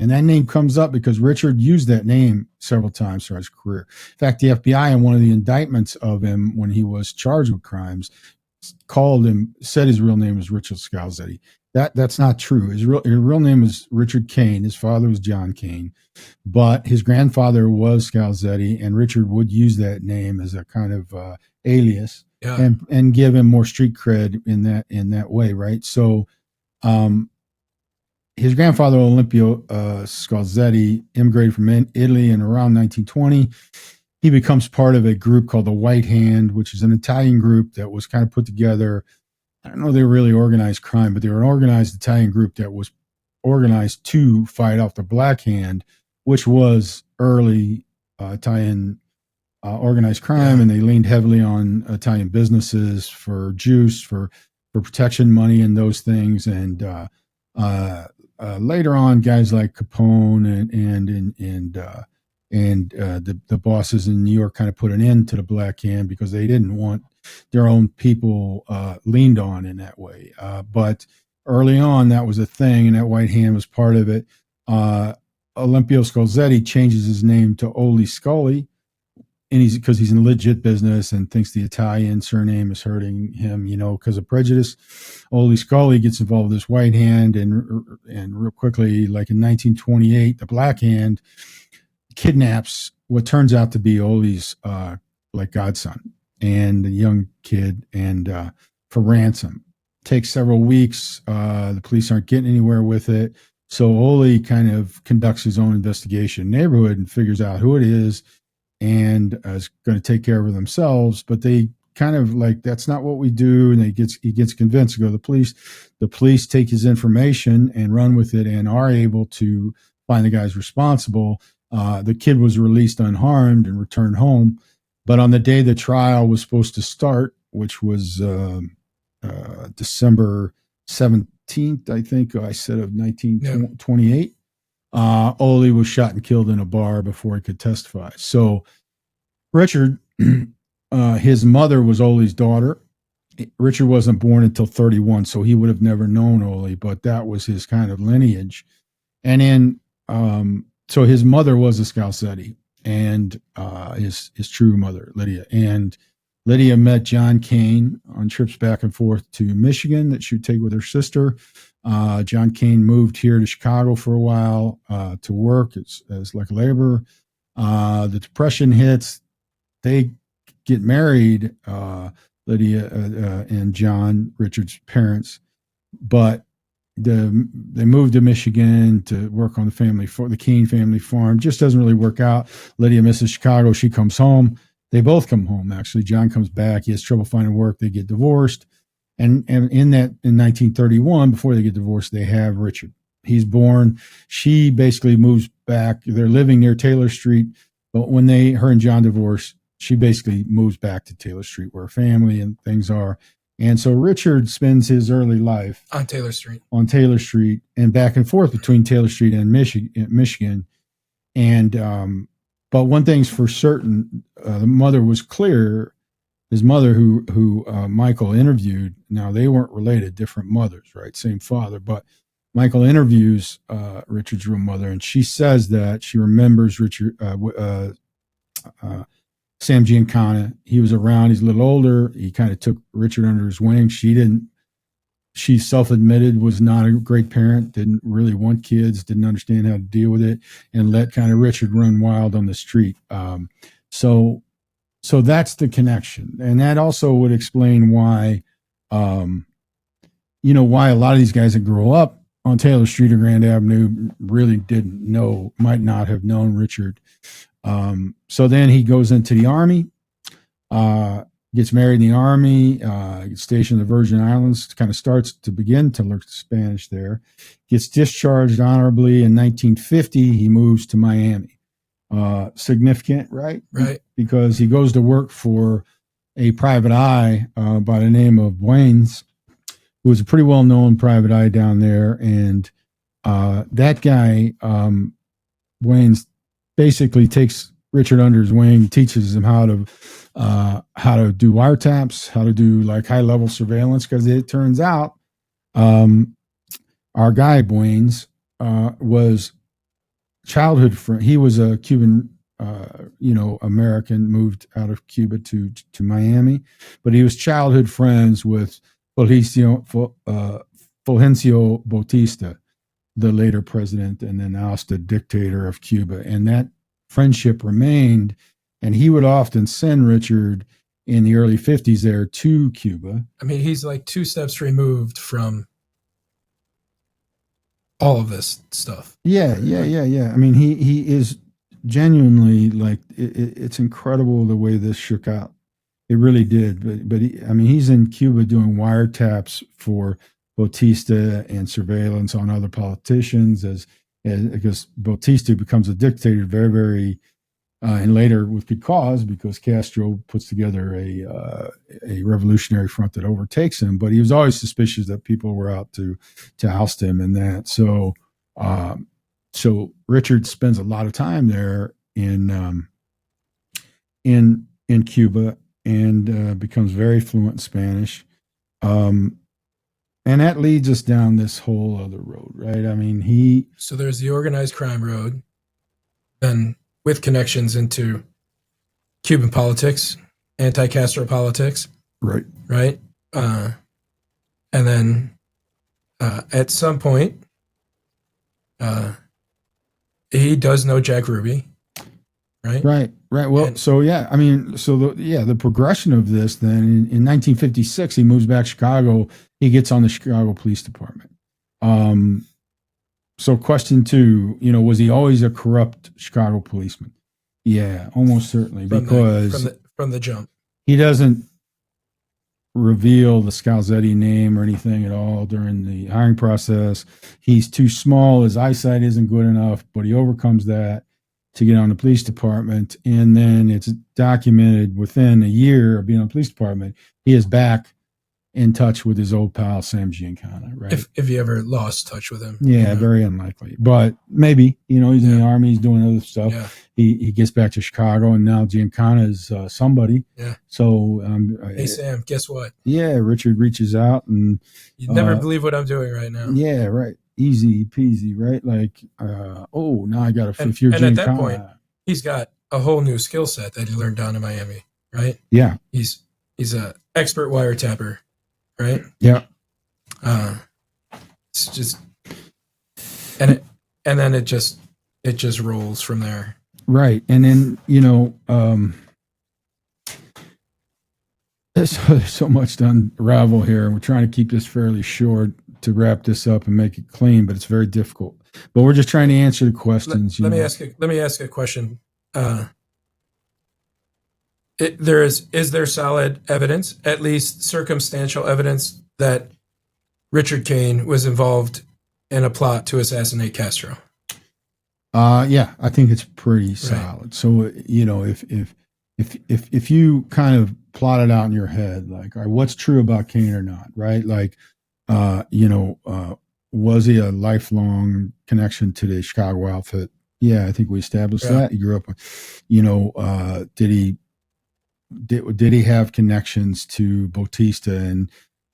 And that name comes up because Richard used that name several times throughout his career. In fact, the FBI, in one of the indictments of him when he was charged with crimes, said his real name was Richard Scalzetti. That's not true. His real name is Richard Cain. His father was John Cain, but his grandfather was Scalzetti, and Richard would use that name as a kind of alias and give him more street cred in that way, right? So, his grandfather, Olimpio Scalzetti, immigrated from Italy in around 1920. He becomes part of a group called the White Hand, which is an Italian group that was kind of put together. I don't know if they were really organized crime, but they were an organized Italian group that was organized to fight off the Black Hand, which was early Italian organized crime, and they leaned heavily on Italian businesses for juice, for protection money and those things. And later on, guys like Capone and the bosses in New York kind of put an end to the Black Hand because they didn't want their own people leaned on in that way. But early on, that was a thing, and that White Hand was part of it. Olimpio Scalzetti changes his name to Oli Scully, and because he's in legit business and thinks the Italian surname is hurting him, because of prejudice. Oli Scully gets involved with this White Hand, and real quickly, like in 1928, the Black Hand kidnaps what turns out to be Oli's godson and a young kid, and for ransom. Takes several weeks. The police aren't getting anywhere with it, so Oli kind of conducts his own investigation in the neighborhood and figures out who it is, and is going to take care of it themselves. But they kind of like, that's not what we do. And he gets convinced to go to the police. The police take his information and run with it and are able to find the guys responsible. The kid was released unharmed and returned home. But on the day the trial was supposed to start, which was December 17th, I think I said, of 1928, Oli was shot and killed in a bar before he could testify. So Richard, his mother was Oli's daughter. Richard wasn't born until 31, so he would have never known Oli, but that was his kind of lineage. And then, so his mother was a Scalzetti, and his true mother, Lydia. And Lydia met John Cain on trips back and forth to Michigan that she would take with her sister. John Cain moved here to Chicago for a while to work as like a laborer. The Depression hits. They get married, Lydia and John, Richard's parents, but they moved to Michigan to work on the Cain family farm. Just doesn't really work out. Lydia misses Chicago. She comes home. They both come home, actually. John comes back. He has trouble finding work. They get divorced. And in 1931, before they get divorced, they have Richard. He's born. She basically moves back. They're living near Taylor Street. But when her and John divorce, she basically moves back to Taylor Street where her family and things are. And so Richard spends his early life on Taylor Street and back and forth between Taylor Street and Michigan. And, but one thing's for certain, the mother was clear. His mother, who Michael interviewed, now they weren't related, different mothers, right? Same father, but Michael interviews Richard's real mother, and she says that she remembers Richard, Sam Giancana. He was around. He's a little older. He kind of took Richard under his wing. She self-admitted was not a great parent, didn't really want kids, didn't understand how to deal with it, and let kind of Richard run wild on the street. So that's the connection. And that also would explain why, why a lot of these guys that grow up on Taylor Street or Grand Avenue really might not have known Richard. So then he goes into the Army, gets married in the Army, gets stationed in the Virgin Islands, kind of begin to learn Spanish there, gets discharged honorably in 1950. He moves to Miami. Significant, right? Right. Because he goes to work for a private eye by the name of Wayne's, who was a pretty well-known private eye down there. And that guy, Wayne's, basically takes Richard under his wing, teaches him how to do wiretaps, how to do like high-level surveillance, because it turns out our guy, Wayne's, was childhood friend. He was a Cuban American, moved out of Cuba to Miami, but he was childhood friends with Fulgencio Bautista, the later president and then ousted dictator of Cuba. And that friendship remained, and he would often send Richard in the early 50s there to Cuba. I mean, he's like 2 steps removed from all of this stuff. Yeah. I mean, he is genuinely like, it's incredible the way this shook out. It really did. But he's in Cuba doing wiretaps for Bautista and surveillance on other politicians because Bautista becomes a dictator very, very, and later with good cause, because Castro puts together a revolutionary front that overtakes him. But he was always suspicious that people were out to oust him and that. So Richard spends a lot of time there in Cuba and becomes very fluent in Spanish. And that leads us down this whole other road, right? I mean, So there's the organized crime road, then with connections into Cuban politics, anti-Castro politics. Right. Right. And then at some point, he does know Jack Ruby. Right. Well, the progression of this then in 1956, he moves back to Chicago. He gets on the Chicago Police Department. So question 2, was he always a corrupt Chicago policeman? Yeah, almost certainly, from the jump, he doesn't reveal the Scalzetti name or anything at all during the hiring process. He's too small. His eyesight isn't good enough, but he overcomes that to get on the police department. And then it's documented within a year of being on the police department, he is back in touch with his old pal, Sam Giancana, right? If he ever lost touch with him. Yeah, very unlikely. But maybe, he's in the Army, he's doing other stuff. Yeah. He gets back to Chicago, and now Giancana is somebody. Yeah. So, hey, Sam, guess what? Yeah, Richard reaches out and... You'd never believe what I'm doing right now. Yeah, right. Easy peasy, right? Like, now I got a fifth-year Giancana. And at that point, he's got a whole new skill set that he learned down in Miami, right? Yeah. He's an expert wiretapper. Right. Yeah. It's just, and then it just rolls from there. Right. And then, there's so much to unravel here. We're trying to keep this fairly short to wrap this up and make it clean, but it's very difficult. But we're just trying to answer the questions. Let me ask a question. Is there solid evidence, at least circumstantial evidence, that Richard Cain was involved in a plot to assassinate Castro? Yeah, I think it's pretty solid. Right. So, if you kind of plot it out in your head, like, all right, what's true about Cain or not, right? Like, was he a lifelong connection to the Chicago outfit? Yeah, I think we established that. He grew up, did he have connections to Bautista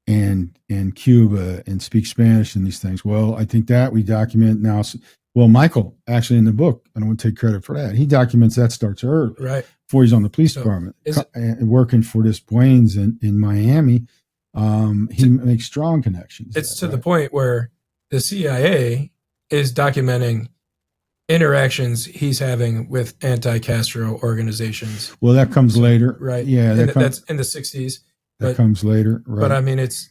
and Cuba and speak Spanish and these things? Well, I think that we document now. Well, Michael, actually in the book, I don't want to take credit for that. He documents that starts early, right before he's on the police department, working for this Wayne's in Miami. He makes strong connections. It's to the point where the CIA is documenting interactions he's having with anti-Castro organizations. Well, that comes later, right? Yeah, that's in the 60s. That comes later, right? But I mean, it's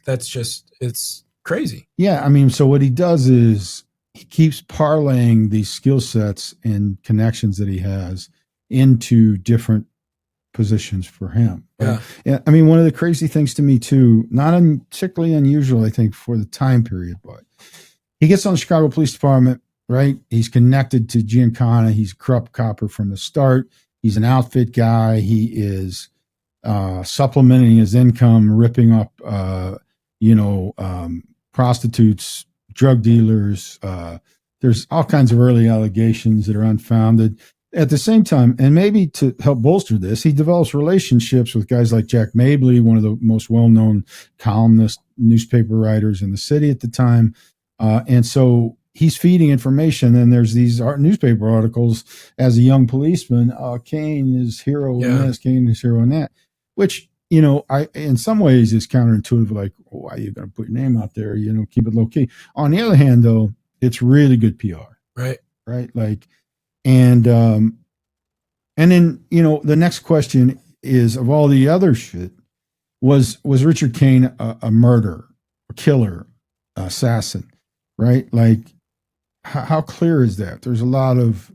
crazy. Yeah, I mean, so what he does is he keeps parlaying these skill sets and connections that he has into different positions for him. Right? Yeah. I mean, one of the crazy things to me too, not particularly unusual, I think, for the time period, but he gets on the Chicago Police Department, right? He's connected to Giancana. He's a corrupt copper from the start. He's an outfit guy. He is supplementing his income, ripping up, prostitutes, drug dealers. There's all kinds of early allegations that are unfounded. At the same time, and maybe to help bolster this, he develops relationships with guys like Jack Mabley, one of the most well-known columnist newspaper writers in the city at the time. And so he's feeding information, and there's these newspaper articles as a young policeman. Cain is hero in this, Cain is hero in that, which, I in some ways is counterintuitive. Like, why are you going to put your name out there? Keep it low key. On the other hand, though, it's really good PR, Right. Like, and then the next question is, of all the other shit, was Richard Cain a murderer, a killer, assassin? Right? Like, how clear is that? There's a lot of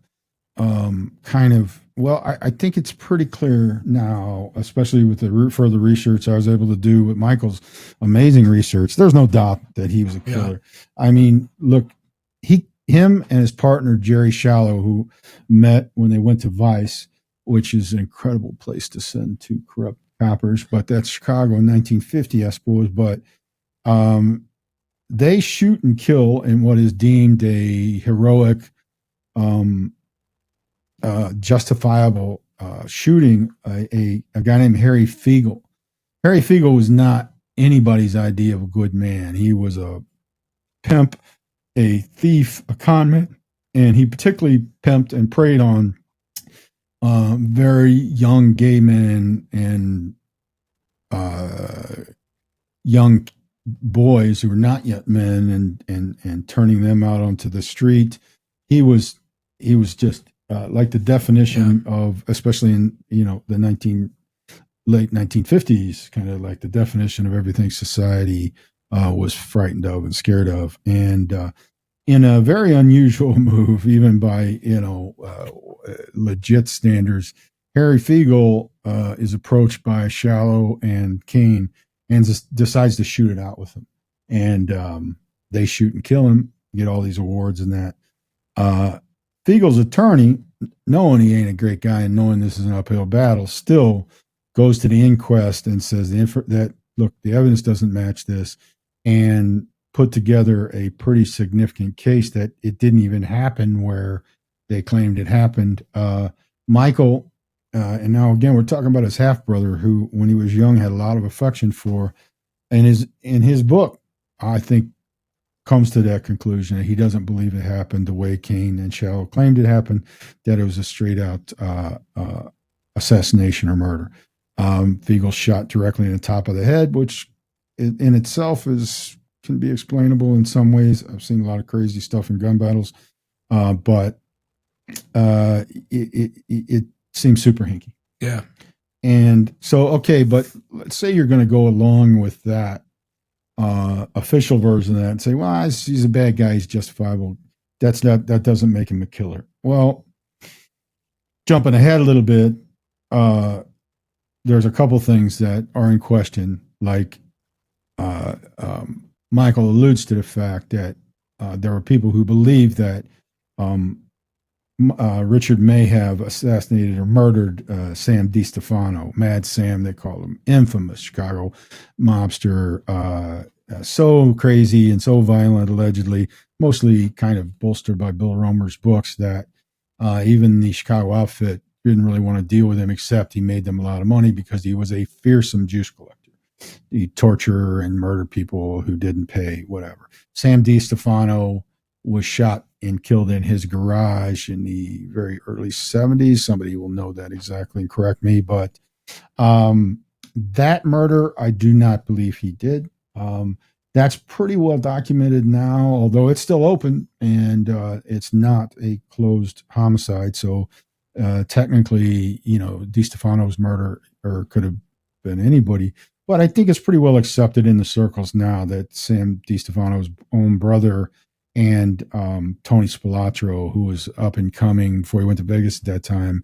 I think it's pretty clear now, especially with the further research I was able to do with Michael's amazing research. There's no doubt that he was a killer. Yeah. I mean, look, him and his partner, Jerry Shallow, who met when they went to Vice, which is an incredible place to send two corrupt coppers, but that's Chicago in 1950, I suppose. But they shoot and kill in what is deemed a heroic, justifiable shooting a guy named Harry Fiegel. Harry Fiegel was not anybody's idea of a good man. He was a pimp, a thief, a conman, and he particularly pimped and preyed on very young gay men and young boys who were not yet men, and turning them out onto the street. He was just like the definition of, especially in the late 1950s, kind of like the definition of everything society was frightened of and scared of. And in a very unusual move, even by legit standards, Harry Fiegel is approached by Shallow and Cain and decides to shoot it out with him. And they shoot and kill him, get all these awards and that. Fiegel's attorney, knowing he ain't a great guy and knowing this is an uphill battle, still goes to the inquest and says that look, the evidence doesn't match this, and put together a pretty significant case that it didn't even happen where they claimed it happened. Michael, and now again, we're talking about his half brother, who when he was young had a lot of affection for, and in his book, I think, comes to that conclusion that he doesn't believe it happened the way Cain and Shallow claimed it happened, that it was a straight out assassination or murder. Fiegel shot directly in the top of the head, which in itself can be explainable in some ways. I've seen a lot of crazy stuff in gun battles, but it seems super hinky. Yeah. And so, okay, but let's say you're going to go along with that official version of that and say, well, he's a bad guy, he's justifiable. That doesn't make him a killer. Well, jumping ahead a little bit, there's a couple things that are in question, like Michael alludes to the fact that there are people who believe that Richard may have assassinated or murdered Sam DiStefano, Mad Sam, they call him, infamous Chicago mobster, so crazy and so violent, allegedly, mostly kind of bolstered by Bill Romer's books, that even the Chicago outfit didn't really want to deal with him, except he made them a lot of money because he was a fearsome juice collector. He'd torture and murder people who didn't pay, whatever. Sam DiStefano was shot and killed in his garage in the very early 70s. Somebody will know that exactly and correct me, but that murder, I do not believe he did. That's pretty well documented now, although it's still open and it's not a closed homicide. So technically, DiStefano's murder, or could have been anybody, But I think it's pretty well accepted in the circles now that Sam DiStefano's own brother and Tony Spilatro, who was up and coming before he went to Vegas at that time,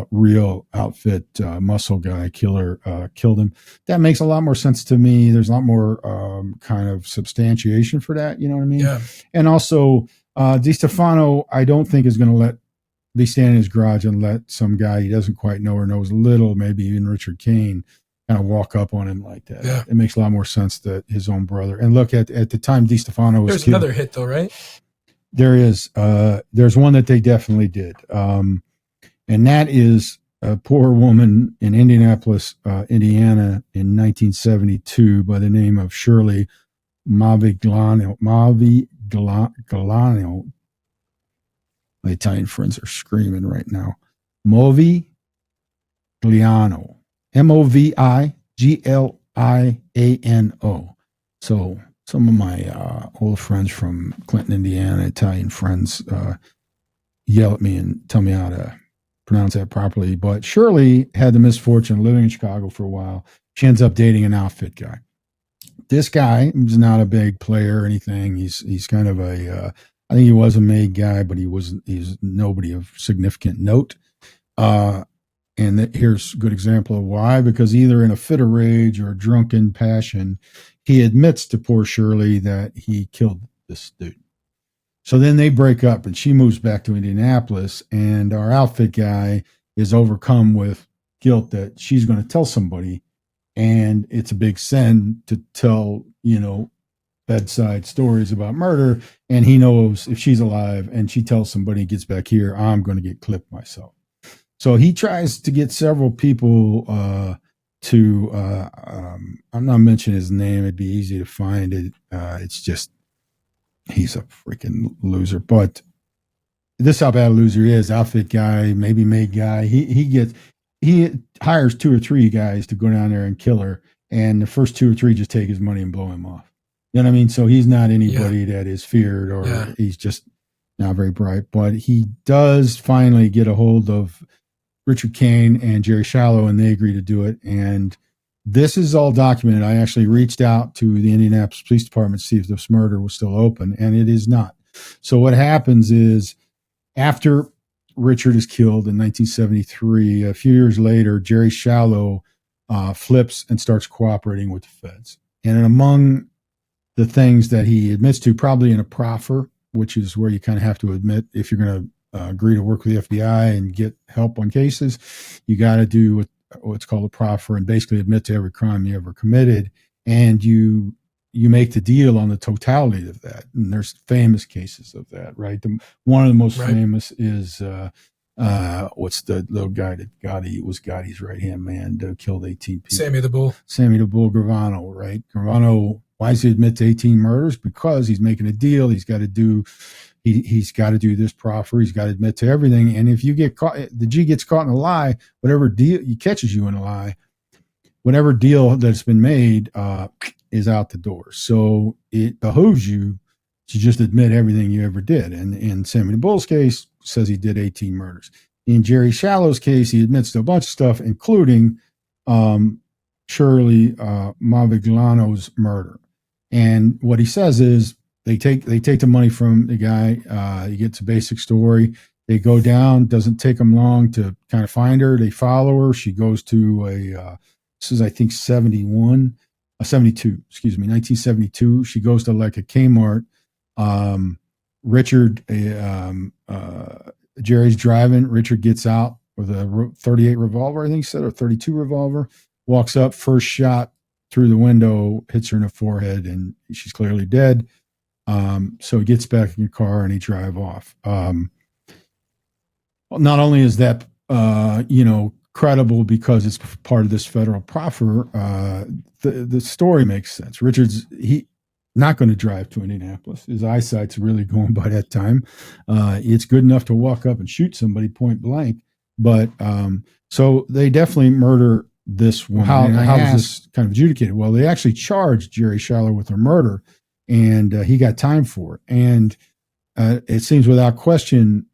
real outfit muscle guy, killer, killed him. That makes a lot more sense to me. There's a lot more kind of substantiation for that. You know what I mean? Yeah. And also, DiStefano, I don't think is going to be standing in his garage and let some guy he doesn't quite know or knows little, maybe even Richard Cain, kind of walk up on him like that. Yeah. It makes a lot more sense that his own brother. And look, at the time DiStefano was There's killed, another hit though, right? there is there's one that they definitely did, and that is a poor woman in Indianapolis, Indiana, in 1972 by the name of Shirley Mavigliano. My Italian friends are screaming right now. Movigliano. Movigliano. So some of my old friends from Clinton, Indiana, Italian friends, yell at me and tell me how to pronounce that properly. But Shirley had the misfortune of living in Chicago for a while. She ends up dating an outfit guy. This guy is not a big player or anything. He's kind of a I think he was a made guy, but he's nobody of significant note. And here's a good example of why, because either in a fit of rage or drunken passion, he admits to poor Shirley that he killed this dude. So then they break up and she moves back to Indianapolis, and our outfit guy is overcome with guilt that she's going to tell somebody. And it's a big sin to tell, bedside stories about murder. And he knows if she's alive and she tells somebody and gets back here, I'm going to get clipped myself. So he tries to get several people I'm not mentioning his name. It'd be easy to find it. It's just, he's a freaking loser. But this is how bad a loser he is. Outfit guy, maybe made guy. He hires 2 or 3 guys to go down there and kill her. And the first 2 or 3 just take his money and blow him off. You know what I mean? So he's not anybody that is feared, or he's just not very bright. But he does finally get a hold of Richard Cain and Jerry Shallow, and they agree to do it. And this is all documented. I actually reached out to the Indianapolis Police Department to see if this murder was still open, and it is not. So what happens is, after Richard is killed in 1973, a few years later, Jerry Shallow flips and starts cooperating with the feds. And among the things that he admits to, probably in a proffer, which is where you kind of have to admit if you're going to agree to work with the FBI and get help on cases, you got to do what's called a proffer and basically admit to every crime you ever committed. And you make the deal on the totality of that. And there's famous cases of that, right? One of the most famous is what's the little guy that was Gotti's right-hand man, killed 18 people. Sammy the Bull Gravano, right? Gravano, why does he admit to 18 murders? Because he's making a deal. He's got to do this proffer. He's got to admit to everything. And if you get caught, the G gets caught in a lie, whatever deal he catches you in a lie, whatever deal that's been made is out the door. So it behooves you to just admit everything you ever did. And in Sammy the Bull's case, says he did 18 murders. In Jerry Shallow's case, he admits to a bunch of stuff, including Shirley Mavigliano's murder. And what he says is they take the money from the guy. He gets a basic story. They go down. Doesn't take them long to kind of find her. They follow her. She goes to this is, I think, 1972. She goes to like a Kmart. Jerry's driving. Richard gets out with a 38 revolver, I think he said, or 32 revolver, walks up, first shot through the window, hits her in the forehead, and she's clearly dead. So he gets back in the car and he drive off. Not only is that, credible because it's part of this federal proffer, the story makes sense. Richard's not going to drive to Indianapolis. His eyesight's really going by that time. It's good enough to walk up and shoot somebody point blank. But so they definitely murder this woman. How is this kind of adjudicated? Well, they actually charged Jerry Shallow with her murder, and he got time for it. And it seems without question,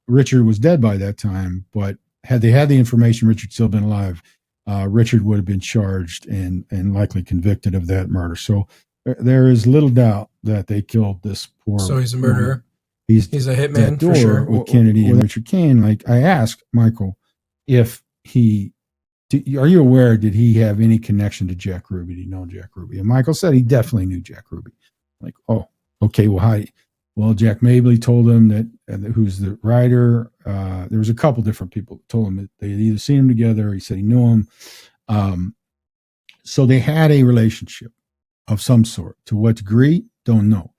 Richard was dead by that time. But had they had the information, Richard's still been alive. Richard would have been charged and likely convicted of that murder. So there is little doubt that they killed this poor. So he's a murderer. Woman. He's a hitman for sure. With Kennedy and Richard Cain. Like I asked Michael if are you aware, did he have any connection to Jack Ruby? Did he know Jack Ruby? And Michael said he definitely knew Jack Ruby. Like, oh, okay, well, how? Well, Jack Mabley told him that, who's the writer. There was a couple different people that told him that they had either seen him together, or he said he knew him. So they had a relationship of some sort. To what degree, don't know.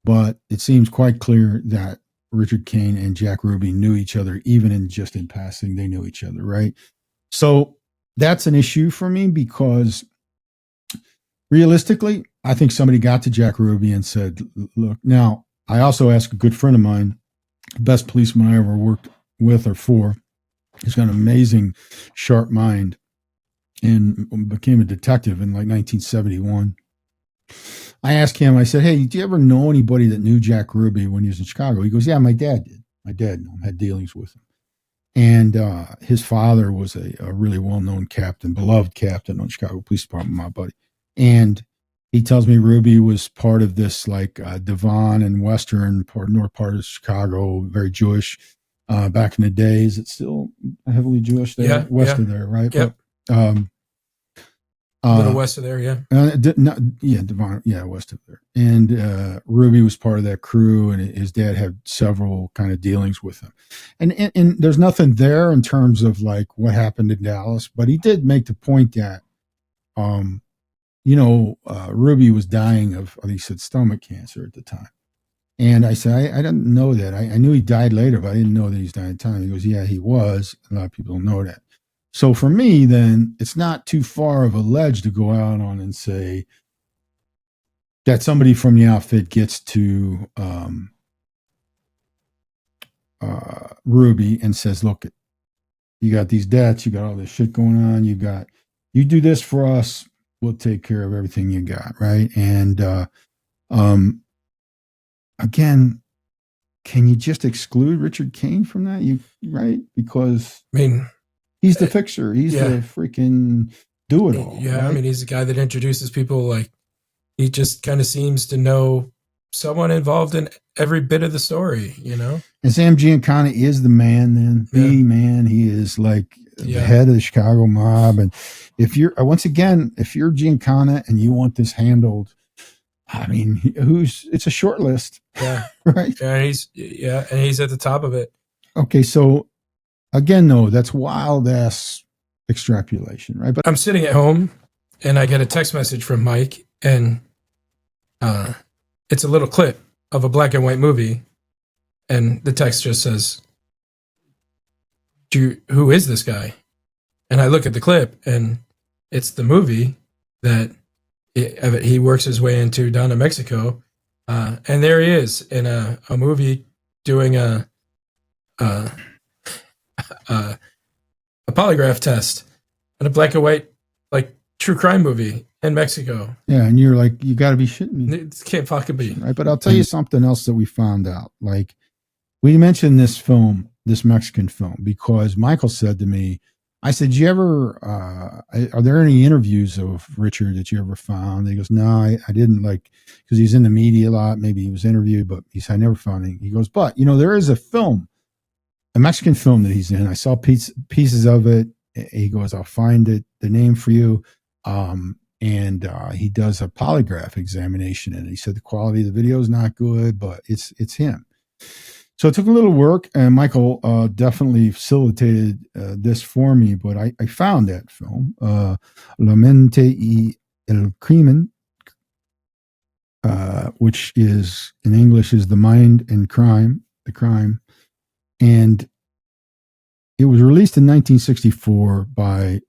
But it seems quite clear that Richard Cain and Jack Ruby knew each other, even in passing, they knew each other, right? So that's an issue for me because realistically, I think somebody got to Jack Ruby and said, look, now I also asked a good friend of mine, the best policeman I ever worked with or for. He's got an amazing, sharp mind and became a detective in like 1971. I asked him, I said, hey, do you ever know anybody that knew Jack Ruby when he was in Chicago? He goes, yeah, my dad did. My dad knew him, had dealings with him. And his father was a really well-known captain, beloved captain on Chicago Police Department, my buddy. And he tells me Ruby was part of this like Devon and Western north part of Chicago, very Jewish back in the day. Is it still heavily Jewish there? Yeah, west of there, right? Yep. But, a little west of there, yeah. Devon, west of there. And Ruby was part of that crew, and his dad had several kind of dealings with him. And there's nothing there in terms of like what happened in Dallas, but he did make the point that, Ruby was dying of, he said, stomach cancer at the time. And I said, I didn't know that. I knew he died later, but I didn't know that he's dying at the time. He goes, yeah, he was. A lot of people don't know that. So for me, then, it's not too far of a ledge to go out on and say that somebody from the outfit gets to Ruby and says, look, you got these debts, you got all this shit going on, you do this for us, we'll take care of everything you got, right? And again, can you just exclude Richard Cain from that? Right? Because he's the fixer. He's the freaking do-it-all. Yeah, right? I mean, he's the guy that introduces people. Like, he just kind of seems to know someone involved in every bit of the story, And Sam Giancana is the man then. The man. He is like the head of the Chicago mob. And if you're, if you're Giancana and you want this handled, I mean, it's a short list. Yeah. Right? Yeah, and he's at the top of it. Okay, so again, though, that's wild ass extrapolation, right? But I'm sitting at home and I get a text message from Mike, and it's a little clip of a black and white movie, and the text just says, who is this guy? And I look at the clip, and it's the movie that he works his way into down in Mexico, and there he is in a movie doing a polygraph test in a black and white, like, true crime movie in Mexico. Yeah, and you're like, you got to be shitting me. It can't fucking be. Right, but I'll tell you something else that we found out. Like, we mentioned this film, this Mexican film, because Michael said to me, I said, you ever, are there any interviews of Richard that you ever found? He goes, no, I didn't, like, because he's in the media a lot. Maybe he was interviewed, but he said, I never found any. He goes, but, there is a film, a Mexican film that he's in. I saw pieces of it. He goes, I'll find it, the name for you. And he does a polygraph examination. And he said the quality of the video is not good, but it's him. So it took a little work, and Michael definitely facilitated this for me, but I found that film, La Mente y el Crimen, which is, in English, is The Mind and Crime, the crime. And it was released in 1964 by,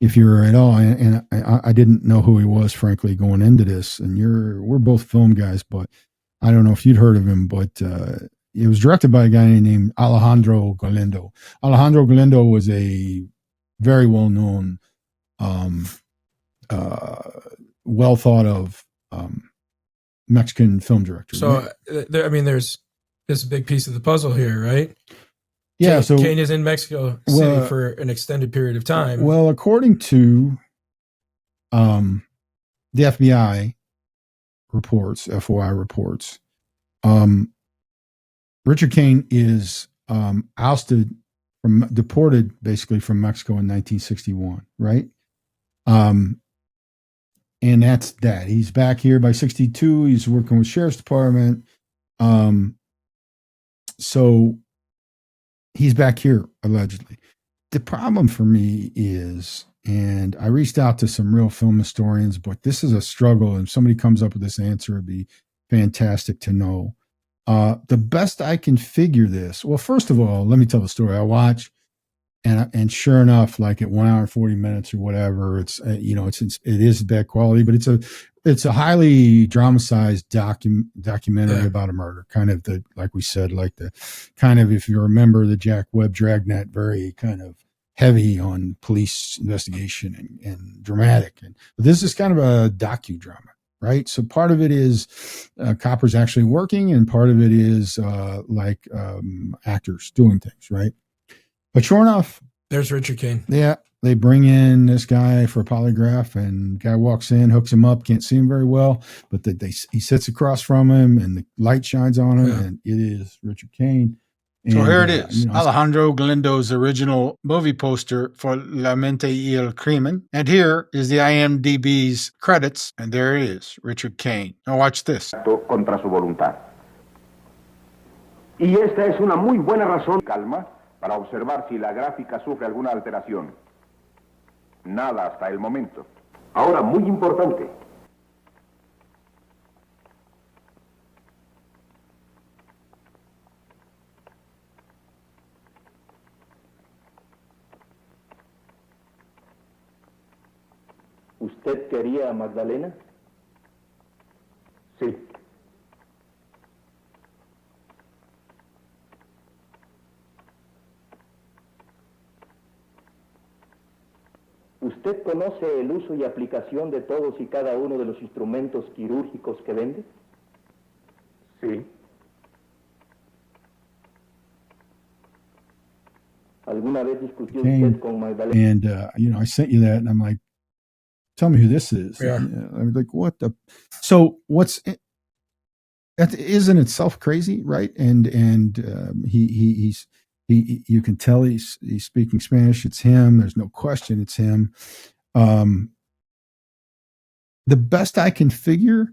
if you're at all, and I didn't know who he was, frankly, going into this, and we're both film guys, but I don't know if you'd heard of him, but it was directed by a guy named Alejandro Galindo. Alejandro Galindo was a very well-known, well thought of Mexican film director. So, right? There's this big piece of the puzzle here, right? Yeah, so Cain is in Mexico City for an extended period of time. Well, according to the FBI reports, FOI reports, Richard Cain is deported basically from Mexico in 1961, right? And that's that. He's back here by 62. He's working with Sheriff's Department. So he's back here, allegedly. The problem for me is, and I reached out to some real film historians, but this is a struggle. And if somebody comes up with this answer, it'd be fantastic to know. The best I can figure this. Well, first of all, let me tell the story. I watch, and sure enough, like at 1 hour and 40 minutes or whatever, it is bad quality, but it's a highly dramatized documentary about a murder. Kind of like we said, like the kind of, if you remember the Jack Webb Dragnet, very kind of heavy on police investigation and dramatic. But this is kind of a docudrama. Right. So part of it is coppers actually working, and part of it is actors doing things. Right. But sure enough, there's Richard Cain. Yeah. They bring in this guy for a polygraph, and guy walks in, hooks him up, can't see him very well, but he sits across from him and the light shines on him, and it is Richard Cain. So here it is, Alejandro Galindo's original movie poster for La Mente y el Crimen. And here is the IMDb's credits, and there it is, Richard Cain. Now watch this. Contra su voluntad. Y esta es una muy buena razón, calma, para observar si la gráfica sufre alguna alteración. Nada hasta el momento. Ahora, muy importante. ¿Usted quería a Magdalena? Sí. ¿Usted conoce el uso y aplicación de todos y cada uno de los instrumentos quirúrgicos que vende? Sí. ¿Alguna vez discutió usted con Magdalena? And, I sent you that, and I'm like, tell me who this is. Yeah. I'm like, what the? So that is in itself crazy, right? And he's you can tell he's speaking Spanish. It's him. There's no question. It's him. The best I can figure,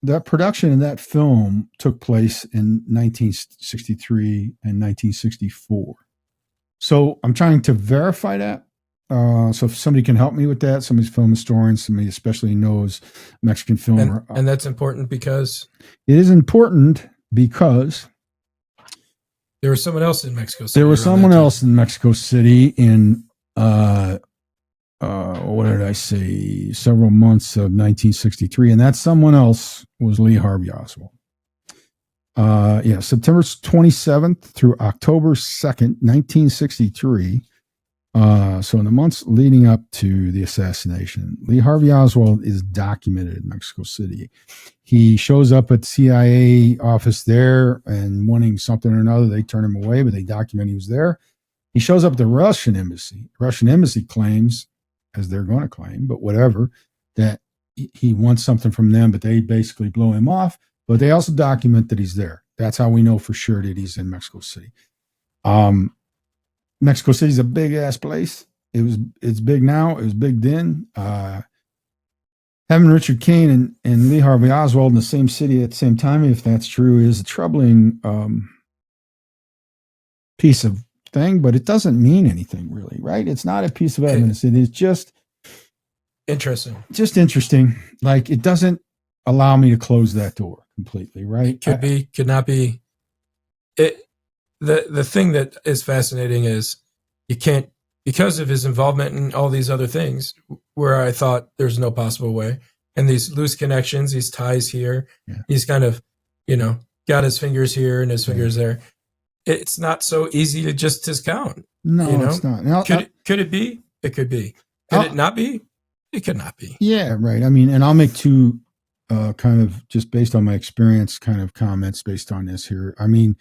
that production of that film took place in 1963 and 1964. So I'm trying to verify that. So if somebody can help me with that, somebody's film historian, somebody especially knows Mexican film. And that's important because? It is important because there was someone else in Mexico City. There was someone else in Mexico City in, what did I say, several months of 1963. And that someone else was Lee Harvey Oswald. September 27th through October 2nd, 1963. So in the months leading up to the assassination, Lee Harvey Oswald is documented in Mexico City. He shows up at the CIA office there and wanting something or another. They turn him away, but they document he was there. He shows up at the Russian embassy. Russian embassy claims, as they're going to claim, but whatever, that he wants something from them, but they basically blow him off. But they also document that he's there. That's how we know for sure that he's in Mexico City. Mexico City's a big ass place. It's big now. It was big then. Having Richard Cain and Lee Harvey Oswald in the same city at the same time, if that's true, is a troubling piece of thing, but it doesn't mean anything really, right? It's not a piece of evidence. It is just interesting. Just interesting. Like, it doesn't allow me to close that door completely, right? Could be, could not be. The thing that is fascinating is you can't, because of his involvement in all these other things where I thought there's no possible way, and these loose connections, these ties here, he's kind of, got his fingers here and his fingers there. It's not so easy to just discount. No, it's not. Now, could it be? It could be. Could it not be? It could not be. Yeah, right. I mean, and I'll make two kind of just based on my experience kind of comments based on this here. I mean,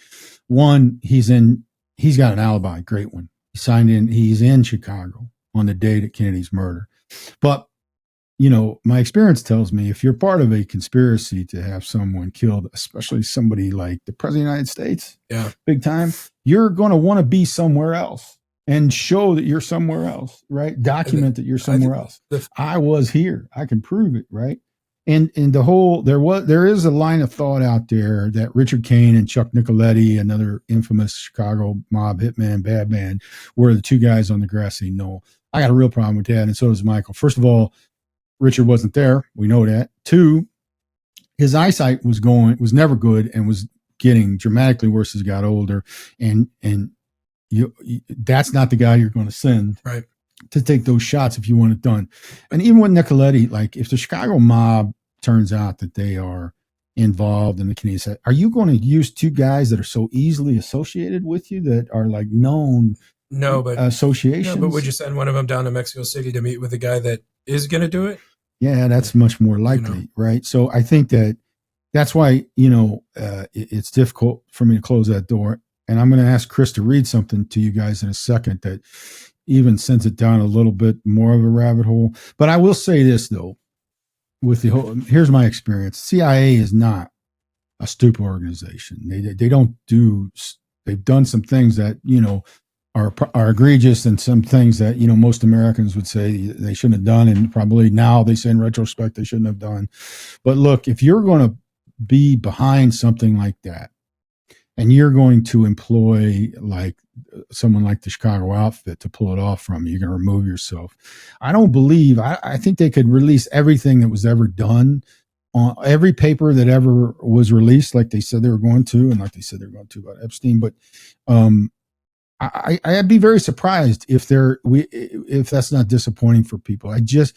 one, he's in he's got an alibi, great one. He signed in. He's in Chicago on the date of Kennedy's murder. But, you know, my experience tells me if you're part of a conspiracy to have someone killed, especially somebody like the President of the United States, big time, you're going to want to be somewhere else and show that you're somewhere else, right? Document that you're somewhere else. I was here. I can prove it, right? And the whole, there is a line of thought out there that Richard Cain and Chuck Nicoletti, another infamous Chicago mob hitman, bad man, were the two guys on the grassy knoll. I got a real problem with that, and so does Michael. First of all, Richard wasn't there. We know that. Two, his eyesight was never good and was getting dramatically worse as he got older. And that's not the guy you're going to send to take those shots if you want it done. And even with Nicoletti, like if the Chicago mob turns out that they are involved in the Kennedy set, are you going to use two guys that are so easily associated with you that are like known associations? No, but would you send one of them down to Mexico City to meet with the guy that is going to do it? Yeah, that's much more likely, right? So I think that's why, it's difficult for me to close that door. And I'm going to ask Chris to read something to you guys in a second that even sends it down a little bit more of a rabbit hole. But I will say this, though, here's my experience. CIA is not a stupid organization. They've done some things that, are egregious, and some things that, most Americans would say they shouldn't have done. And probably now they say in retrospect, they shouldn't have done. But look, if you're going to be behind something like that, and you're going to employ like someone like the Chicago outfit to pull it off from you, you're going to remove yourself. I think they could release everything that was ever done on every paper that ever was released, like they said they were going to, and like they said they're going to about Epstein. But I'd be very surprised if that's not disappointing for people. The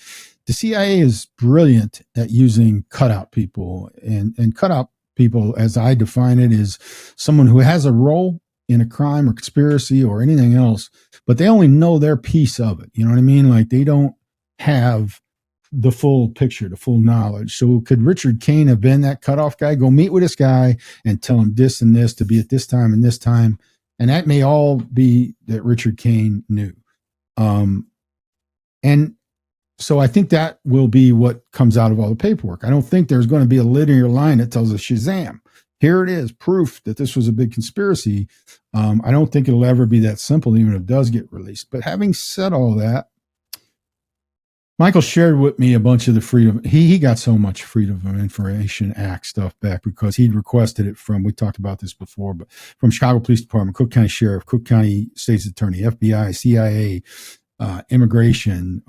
CIA is brilliant at using cutout people, and cutout people, as I define it, is someone who has a role in a crime or conspiracy or anything else, but they only know their piece of it. You know what I mean? Like they don't have the full picture, the full knowledge. So could Richard Cain have been that cutoff guy? Go meet with this guy and tell him this and this to be at this time and this time. And that may all be that Richard Cain knew. And so I think that will be what comes out of all the paperwork. I don't think there's going to be a linear line that tells us Shazam, here it is, proof that this was a big conspiracy. I don't think it'll ever be that simple, even if it does get released. But having said all that, Michael shared with me a bunch of the freedom. He got so much Freedom of Information Act stuff back because he'd requested it from, we talked about this before, but from Chicago Police Department, Cook County Sheriff, Cook County State's Attorney, FBI, CIA, Immigration,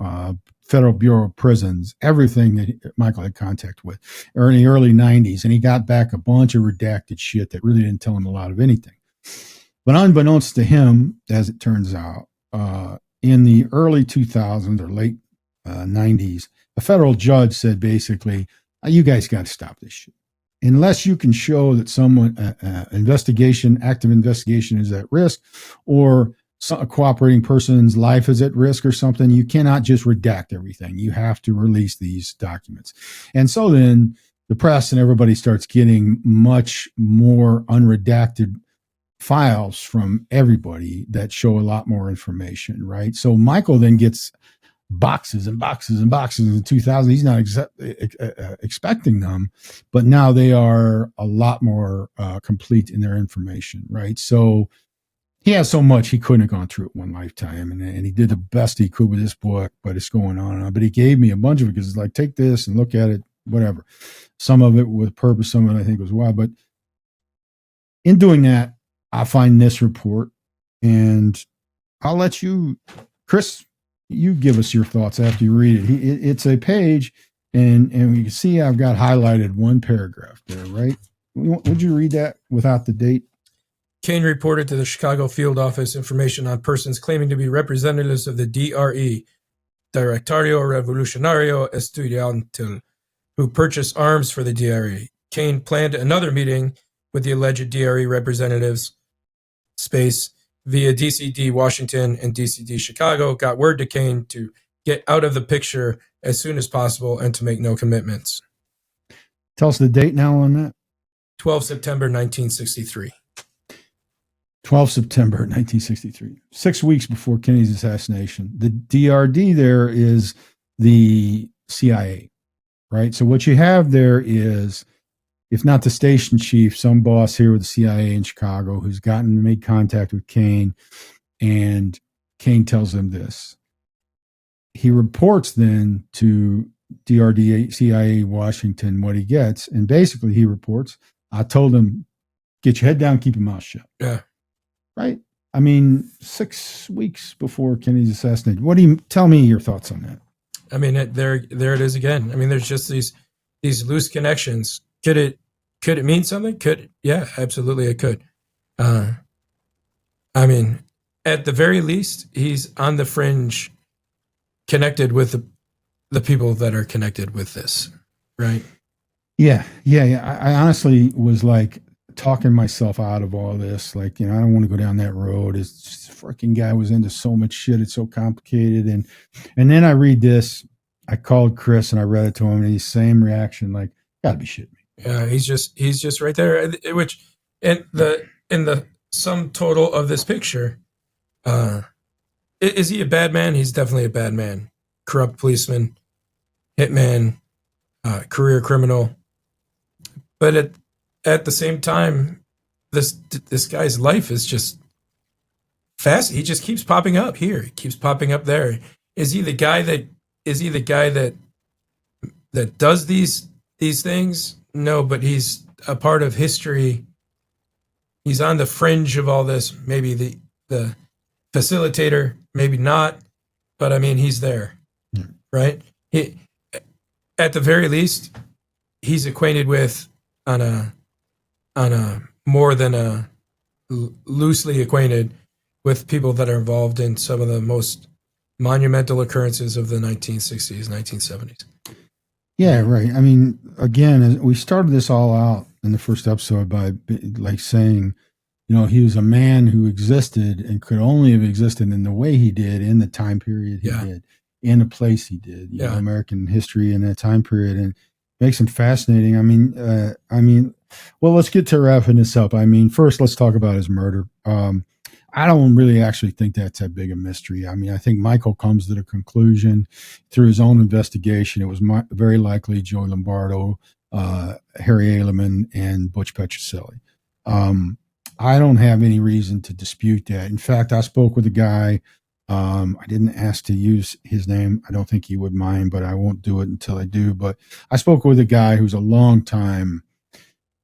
Federal Bureau of Prisons, everything that Michael had contact with in the early 90s. And he got back a bunch of redacted shit that really didn't tell him a lot of anything. But unbeknownst to him, as it turns out, in the early 2000s or late 90s, a federal judge said basically, you guys got to stop this shit. Unless you can show that someone, active investigation is at risk, or a cooperating person's life is at risk or something, you cannot just redact everything. You have to release these documents. And so then the press and everybody starts getting much more unredacted files from everybody that show a lot more information, right? So Michael then gets boxes and boxes and boxes in 2000. He's not expecting them, but now they are a lot more complete in their information, right? So he has so much, he couldn't have gone through it one lifetime. And he did the best he could with this book, but it's going on and on. But he gave me a bunch of it because it's like, take this and look at it, whatever. Some of it with purpose, some of it I think was wild. But in doing that, I find this report, and I'll let you, Chris, you give us your thoughts after you read it. It's a page, and you can see I've got highlighted one paragraph there, right? Would you read that without the date? Cain reported to the Chicago field office information on persons claiming to be representatives of the DRE, Directorio Revolucionario Estudiantil, who purchased arms for the DRE. Cain planned another meeting with the alleged DRE representatives, via DCD Washington and DCD Chicago, got word to Cain to get out of the picture as soon as possible and to make no commitments. Tell us the date now on that. 12 September 1963. 12 September 1963, 6 weeks before Kennedy's assassination. The DRD there is the CIA, right? So what you have there is, if not the station chief, some boss here with the CIA in Chicago who's made contact with Cain, and Cain tells them this. He reports then to DRD CIA Washington what he gets, and basically he reports, I told him, get your head down, keep your mouth shut. Yeah. Right? I mean, 6 weeks before Kennedy's assassination. What do you tell me your thoughts on that? I mean, there it is again. I mean, there's just these loose connections. Could it mean something? Yeah, absolutely it could. I mean, at the very least, he's on the fringe connected with the people that are connected with this, right? Yeah. I honestly was like talking myself out of all this. Like, I don't want to go down that road. This freaking guy was into so much shit. It's so complicated. And then I read this. I called Chris and I read it to him, and he's same reaction. Like, gotta be shitting me. Yeah, he's just right there. Which in the sum total of this picture, is he a bad man? He's definitely a bad man. Corrupt policeman, hitman, career criminal. But at the same time, this guy's life is just fast. He just keeps popping up here. He keeps popping up there. Is he the guy that does these things? No, but he's a part of history. He's on the fringe of all this. Maybe the facilitator, maybe not. But I mean, he's there, right? He, at the very least, he's acquainted with on a more than a loosely acquainted with people that are involved in some of the most monumental occurrences of the 1960s, 1970s. Yeah, right. I mean, again, we started this all out in the first episode by like saying, he was a man who existed and could only have existed in the way he did, in the time period he did, in the place he did, American history in that time period, and makes him fascinating. I mean, well, let's get to wrapping this up. I mean, first, let's talk about his murder. I don't really actually think that's that big a mystery. I mean, I think Michael comes to the conclusion through his own investigation. It was very likely Joey Lombardo, Harry Aleman, and Butch Petrocelli. I don't have any reason to dispute that. In fact, I spoke with a guy. I didn't ask to use his name. I don't think he would mind, but I won't do it until I do. But I spoke with a guy who's a long-time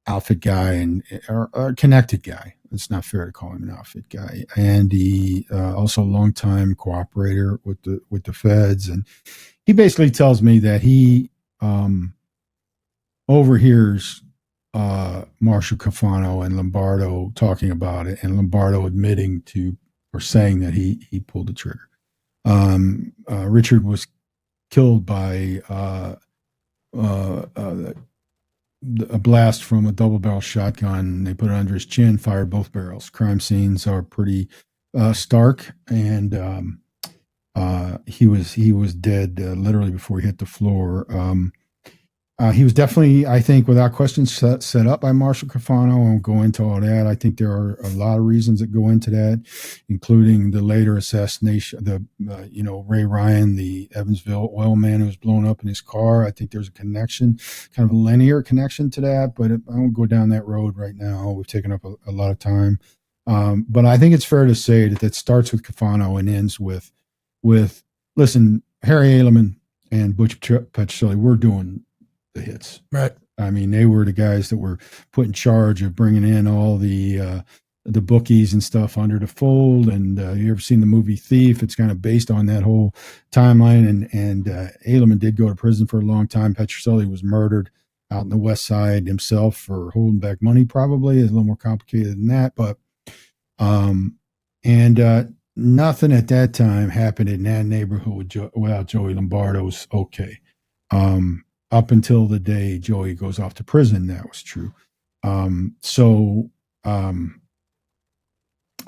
outfit guy or a connected guy. It's not fair to call him an outfit guy. And he also a longtime cooperator with the feds. And he basically tells me that he overhears Marshal Cafano and Lombardo talking about it, and Lombardo admitting to or saying that he pulled the trigger. Richard was killed by a blast from a double barrel shotgun. They put it under his chin, fired both barrels. Crime scenes are pretty stark, and he was dead literally before he hit the floor. He was definitely, I think, without question, set up by Marshal Cafano. I won't go into all that. I think there are a lot of reasons that go into that, including the later assassination, Ray Ryan, the Evansville oil man who was blown up in his car. I think there's a connection, kind of a linear connection to that, but I won't go down that road right now. We've taken up a lot of time. But I think it's fair to say that starts with Cafano and ends with listen, Harry Aleman and Butch Petrocelli, we're doing the hits. Right. I mean, they were the guys that were put in charge of bringing in all the bookies and stuff under the fold. And you ever seen the movie Thief? It's kind of based on that whole timeline. And Aleman did go to prison for a long time. Petrocelli was murdered out in the West Side himself for holding back money. Probably it's a little more complicated than that, but nothing at that time happened in that neighborhood without Joey Lombardo's okay. Up until the day Joey goes off to prison, that was true. I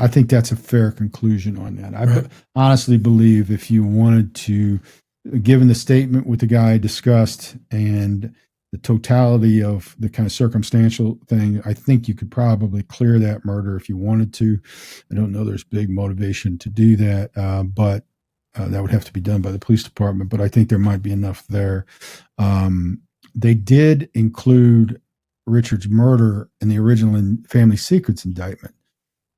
think that's a fair conclusion on that. I honestly believe if you wanted to, given the statement with the guy discussed and the totality of the kind of circumstantial thing, I think you could probably clear that murder if you wanted to. I don't know there's big motivation to do that, but that would have to be done by the police department. But I think there might be enough there. They did include Richard's murder in the original family secrets indictment,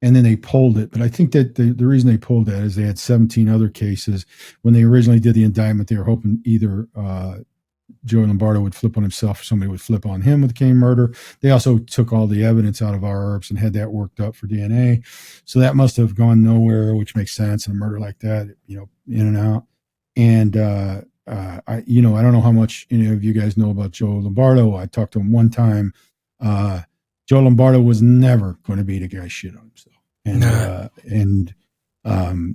and then they pulled it. But I think that the reason they pulled that is they had 17 other cases. When they originally did the indictment, they were hoping either Joe Lombardo would flip on himself or somebody would flip on him with the Cain murder. They also took all the evidence out of our herbs and had that worked up for DNA. So that must have gone nowhere, which makes sense in a murder like that, in and out. And I don't know how much any of you guys know about Joe Lombardo. I talked to him one time. Joe Lombardo was never going to be the guy shit on himself.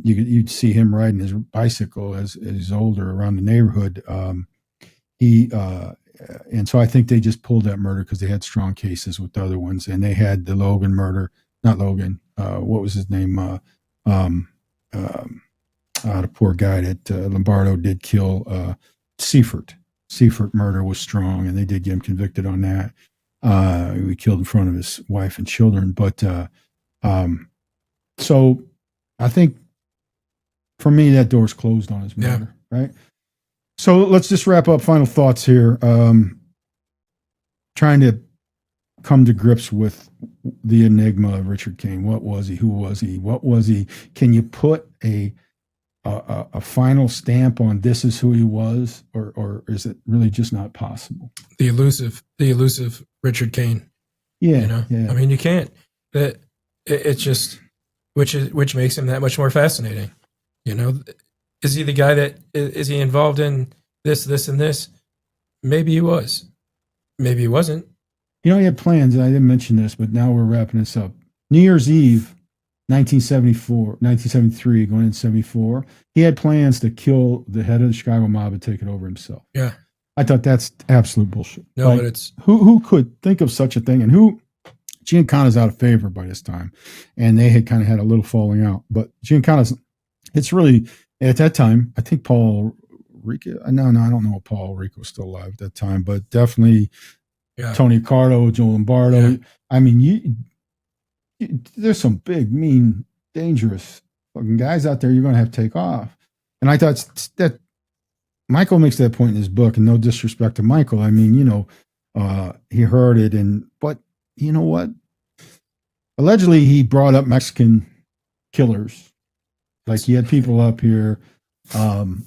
You'd see him riding his bicycle as he's older around the neighborhood. And so I think they just pulled that murder because they had strong cases with the other ones, and they had the Logan murder, not Logan. What was his name? The poor guy that Lombardo did kill, Seifert. Seifert murder was strong, and they did get him convicted on that. He killed in front of his wife and children. But so I think for me, that door's closed on his murder, right? So let's just wrap up. Final thoughts here. Trying to come to grips with the enigma of Richard Cain. What was he? Who was he? What was he? Can you put a final stamp on this is who he was, or is it really just not possible? The elusive Richard Cain. Yeah. I mean, you can't. That it's just which makes him that much more fascinating. Is he the guy that is he involved in this, and this? Maybe he was. Maybe he wasn't. He had plans, and I didn't mention this, but now we're wrapping this up. New Year's Eve, 1973, going into 74, he had plans to kill the head of the Chicago mob and take it over himself. Yeah. I thought that's absolute bullshit. No, but it's... Who could think of such a thing? And Giancana's out of favor by this time, and they had kind of had a little falling out. But Giancana's, it's really... At that time, I think Paul Rico. No, I don't know if Paul Rico was still alive at that time, but definitely Tony Cardo, Joe Lombardo. Yeah. I mean, there's some big, mean, dangerous fucking guys out there you're going to have to take off. And I thought that Michael makes that point in his book, and no disrespect to Michael. I mean, he heard it, but you know what? Allegedly, he brought up Mexican killers. Like he had people up here. Who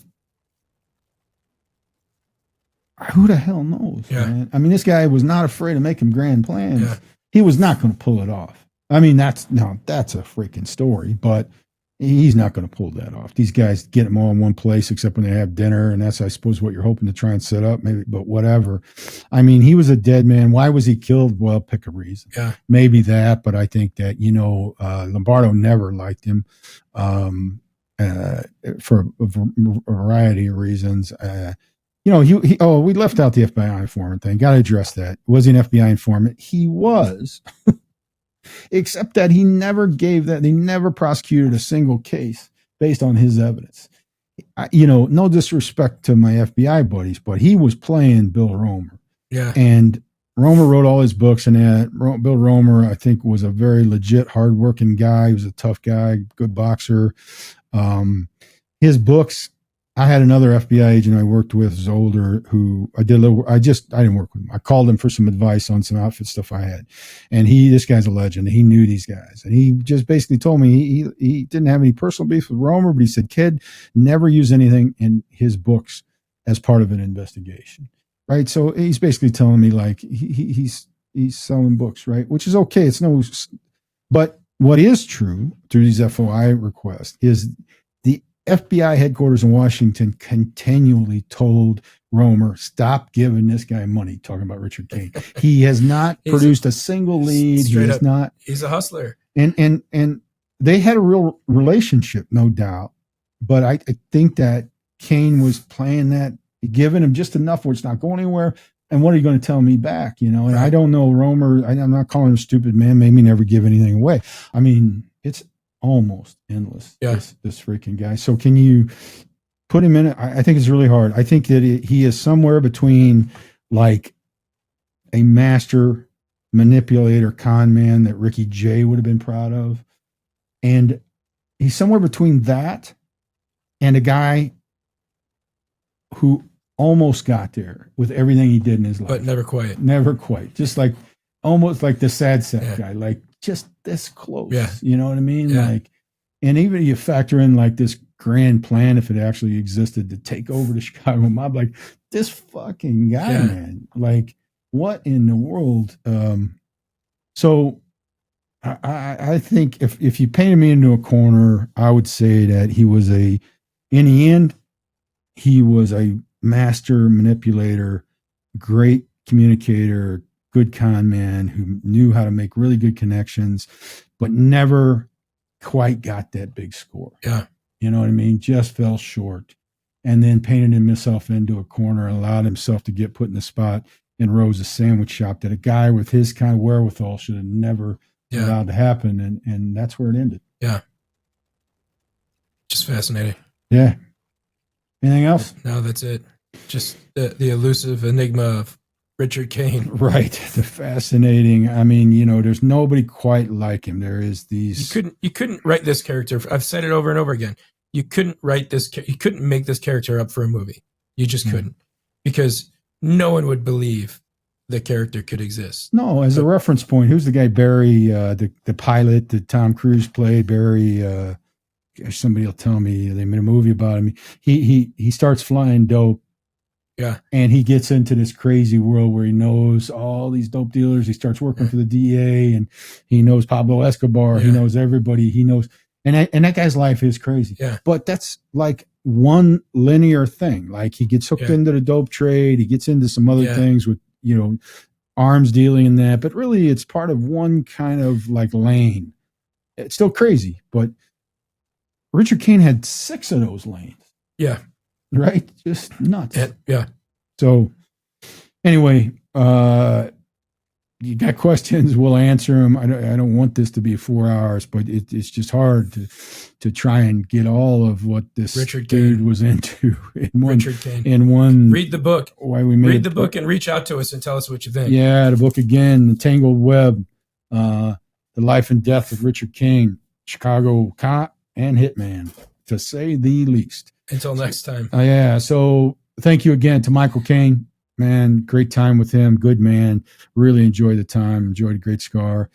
the hell knows, man? I mean, this guy was not afraid of making grand plans. Yeah. He was not going to pull it off. I mean, that's a freaking story, but he's not going to pull that off. These guys get them all in one place, except when they have dinner, and that's, I suppose, what you're hoping to try and set up, maybe. But whatever. I mean, he was a dead man. Why was he killed? Well, pick a reason. Yeah, maybe that, but I think that Lombardo never liked him for a variety of reasons. We left out the FBI informant thing. Got to address that. Was he an FBI informant? He was. Except that he never they never prosecuted a single case based on his evidence. No disrespect to my FBI buddies, but he was playing Bill Romer. Yeah. And Romer wrote all his books, and that Bill Romer, I think, was a very legit, hardworking guy. He was a tough guy, good boxer. His books, I had another FBI agent I worked with, who's older, who I didn't work with him. I called him for some advice on some outfit stuff I had. And this guy's a legend. He knew these guys. And he just basically told me he didn't have any personal beef with Romer, but he said, kid, never use anything in his books as part of an investigation. Right. So he's basically telling me like he's selling books, right? Which is okay. But what is true through these FOI requests is the FBI headquarters in Washington continually told Romer, stop giving this guy money, talking about Richard Cain. He has not produced a single lead. He's a hustler. And they had a real relationship, no doubt. But I think that Cain was playing that, giving him just enough where it's not going anywhere. And what are you going to tell me back? And right. I don't know Romer. I'm not calling him a stupid man. Made me never give anything away. I mean, it's almost endless. Yeah. This freaking guy. So can you put him in it? I think it's really hard. I think that he is somewhere between like a master manipulator, con man that Ricky Jay would have been proud of. And he's somewhere between that and a guy who almost got there with everything he did in his life. But never quite. Never quite. Just like almost like the sad sack guy, like just this close. Yeah. You know what I mean? Yeah. Like, and even you factor in like this grand plan, if it actually existed, to take over the Chicago mob, like this fucking guy, man. Like, what in the world? So I think if you painted me into a corner, I would say that he was in the end, he was a master manipulator, great communicator, good con man who knew how to make really good connections, but never quite got that big score. Yeah. You know what I mean? Just fell short, and then painted himself into a corner and allowed himself to get put in the spot in Rose's sandwich shop that a guy with his kind of wherewithal should have never allowed to happen. And that's where it ended. Yeah. Just fascinating. Yeah. Anything else? No, that's it. Just the elusive enigma of Richard Cain. Right. The fascinating. I mean, you know, there's nobody quite like him. There is these. You couldn't write this character. I've said it over and over again. You couldn't write this. You couldn't make this character up for a movie. You just couldn't, because no one would believe the character could exist. No, as a reference point, who's the guy, Barry, the pilot that Tom Cruise played? Barry, somebody will tell me, they made a movie about him. He starts flying dope. Yeah. And he gets into this crazy world where he knows all these dope dealers. He starts working for the DA, and he knows Pablo Escobar. He knows everybody. He knows, and that guy's life is crazy. Yeah. But that's like one linear thing. Like, he gets hooked into the dope trade. He gets into some other things with, you know, arms dealing and that, but really it's part of one kind of like lane. It's still crazy, but Richard Cain had 6 of those lanes. Yeah. Right? Just nuts. Yeah. So anyway, you got questions, we'll answer them. I don't want this to be 4 hours, but it's just hard to try and get all of what this Richard dude Cain. was into in one. Richard Cain. In one. Read the book. Why we made Read the book and reach out to us and tell us what you think. Yeah, the book again, The Tangled Web, The Life and Death of Richard Cain, Chicago Cop and Hitman, to say the least. Until next time. Yeah, so thank you again to Michael Cain. Man, great time with him. Good man. Really enjoyed the time. Enjoyed a great scar.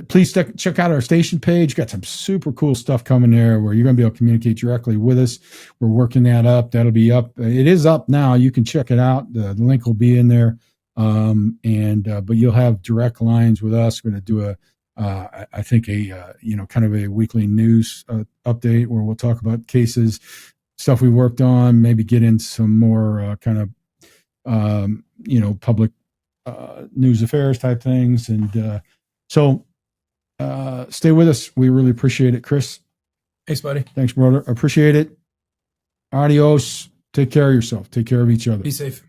Please check out our station page. Got some super cool stuff coming there where you're going to be able to communicate directly with us. We're working that up. That'll be up. It is up now. You can check it out. The link will be in there. But you'll have direct lines with us. We're going to do I think kind of a weekly news update where we'll talk about cases, stuff we worked on, maybe get into some more public news affairs type things. And so stay with us. We really appreciate it. Chris. Thanks, buddy. Thanks, brother. Appreciate it. Adios. Take care of yourself. Take care of each other. Be safe.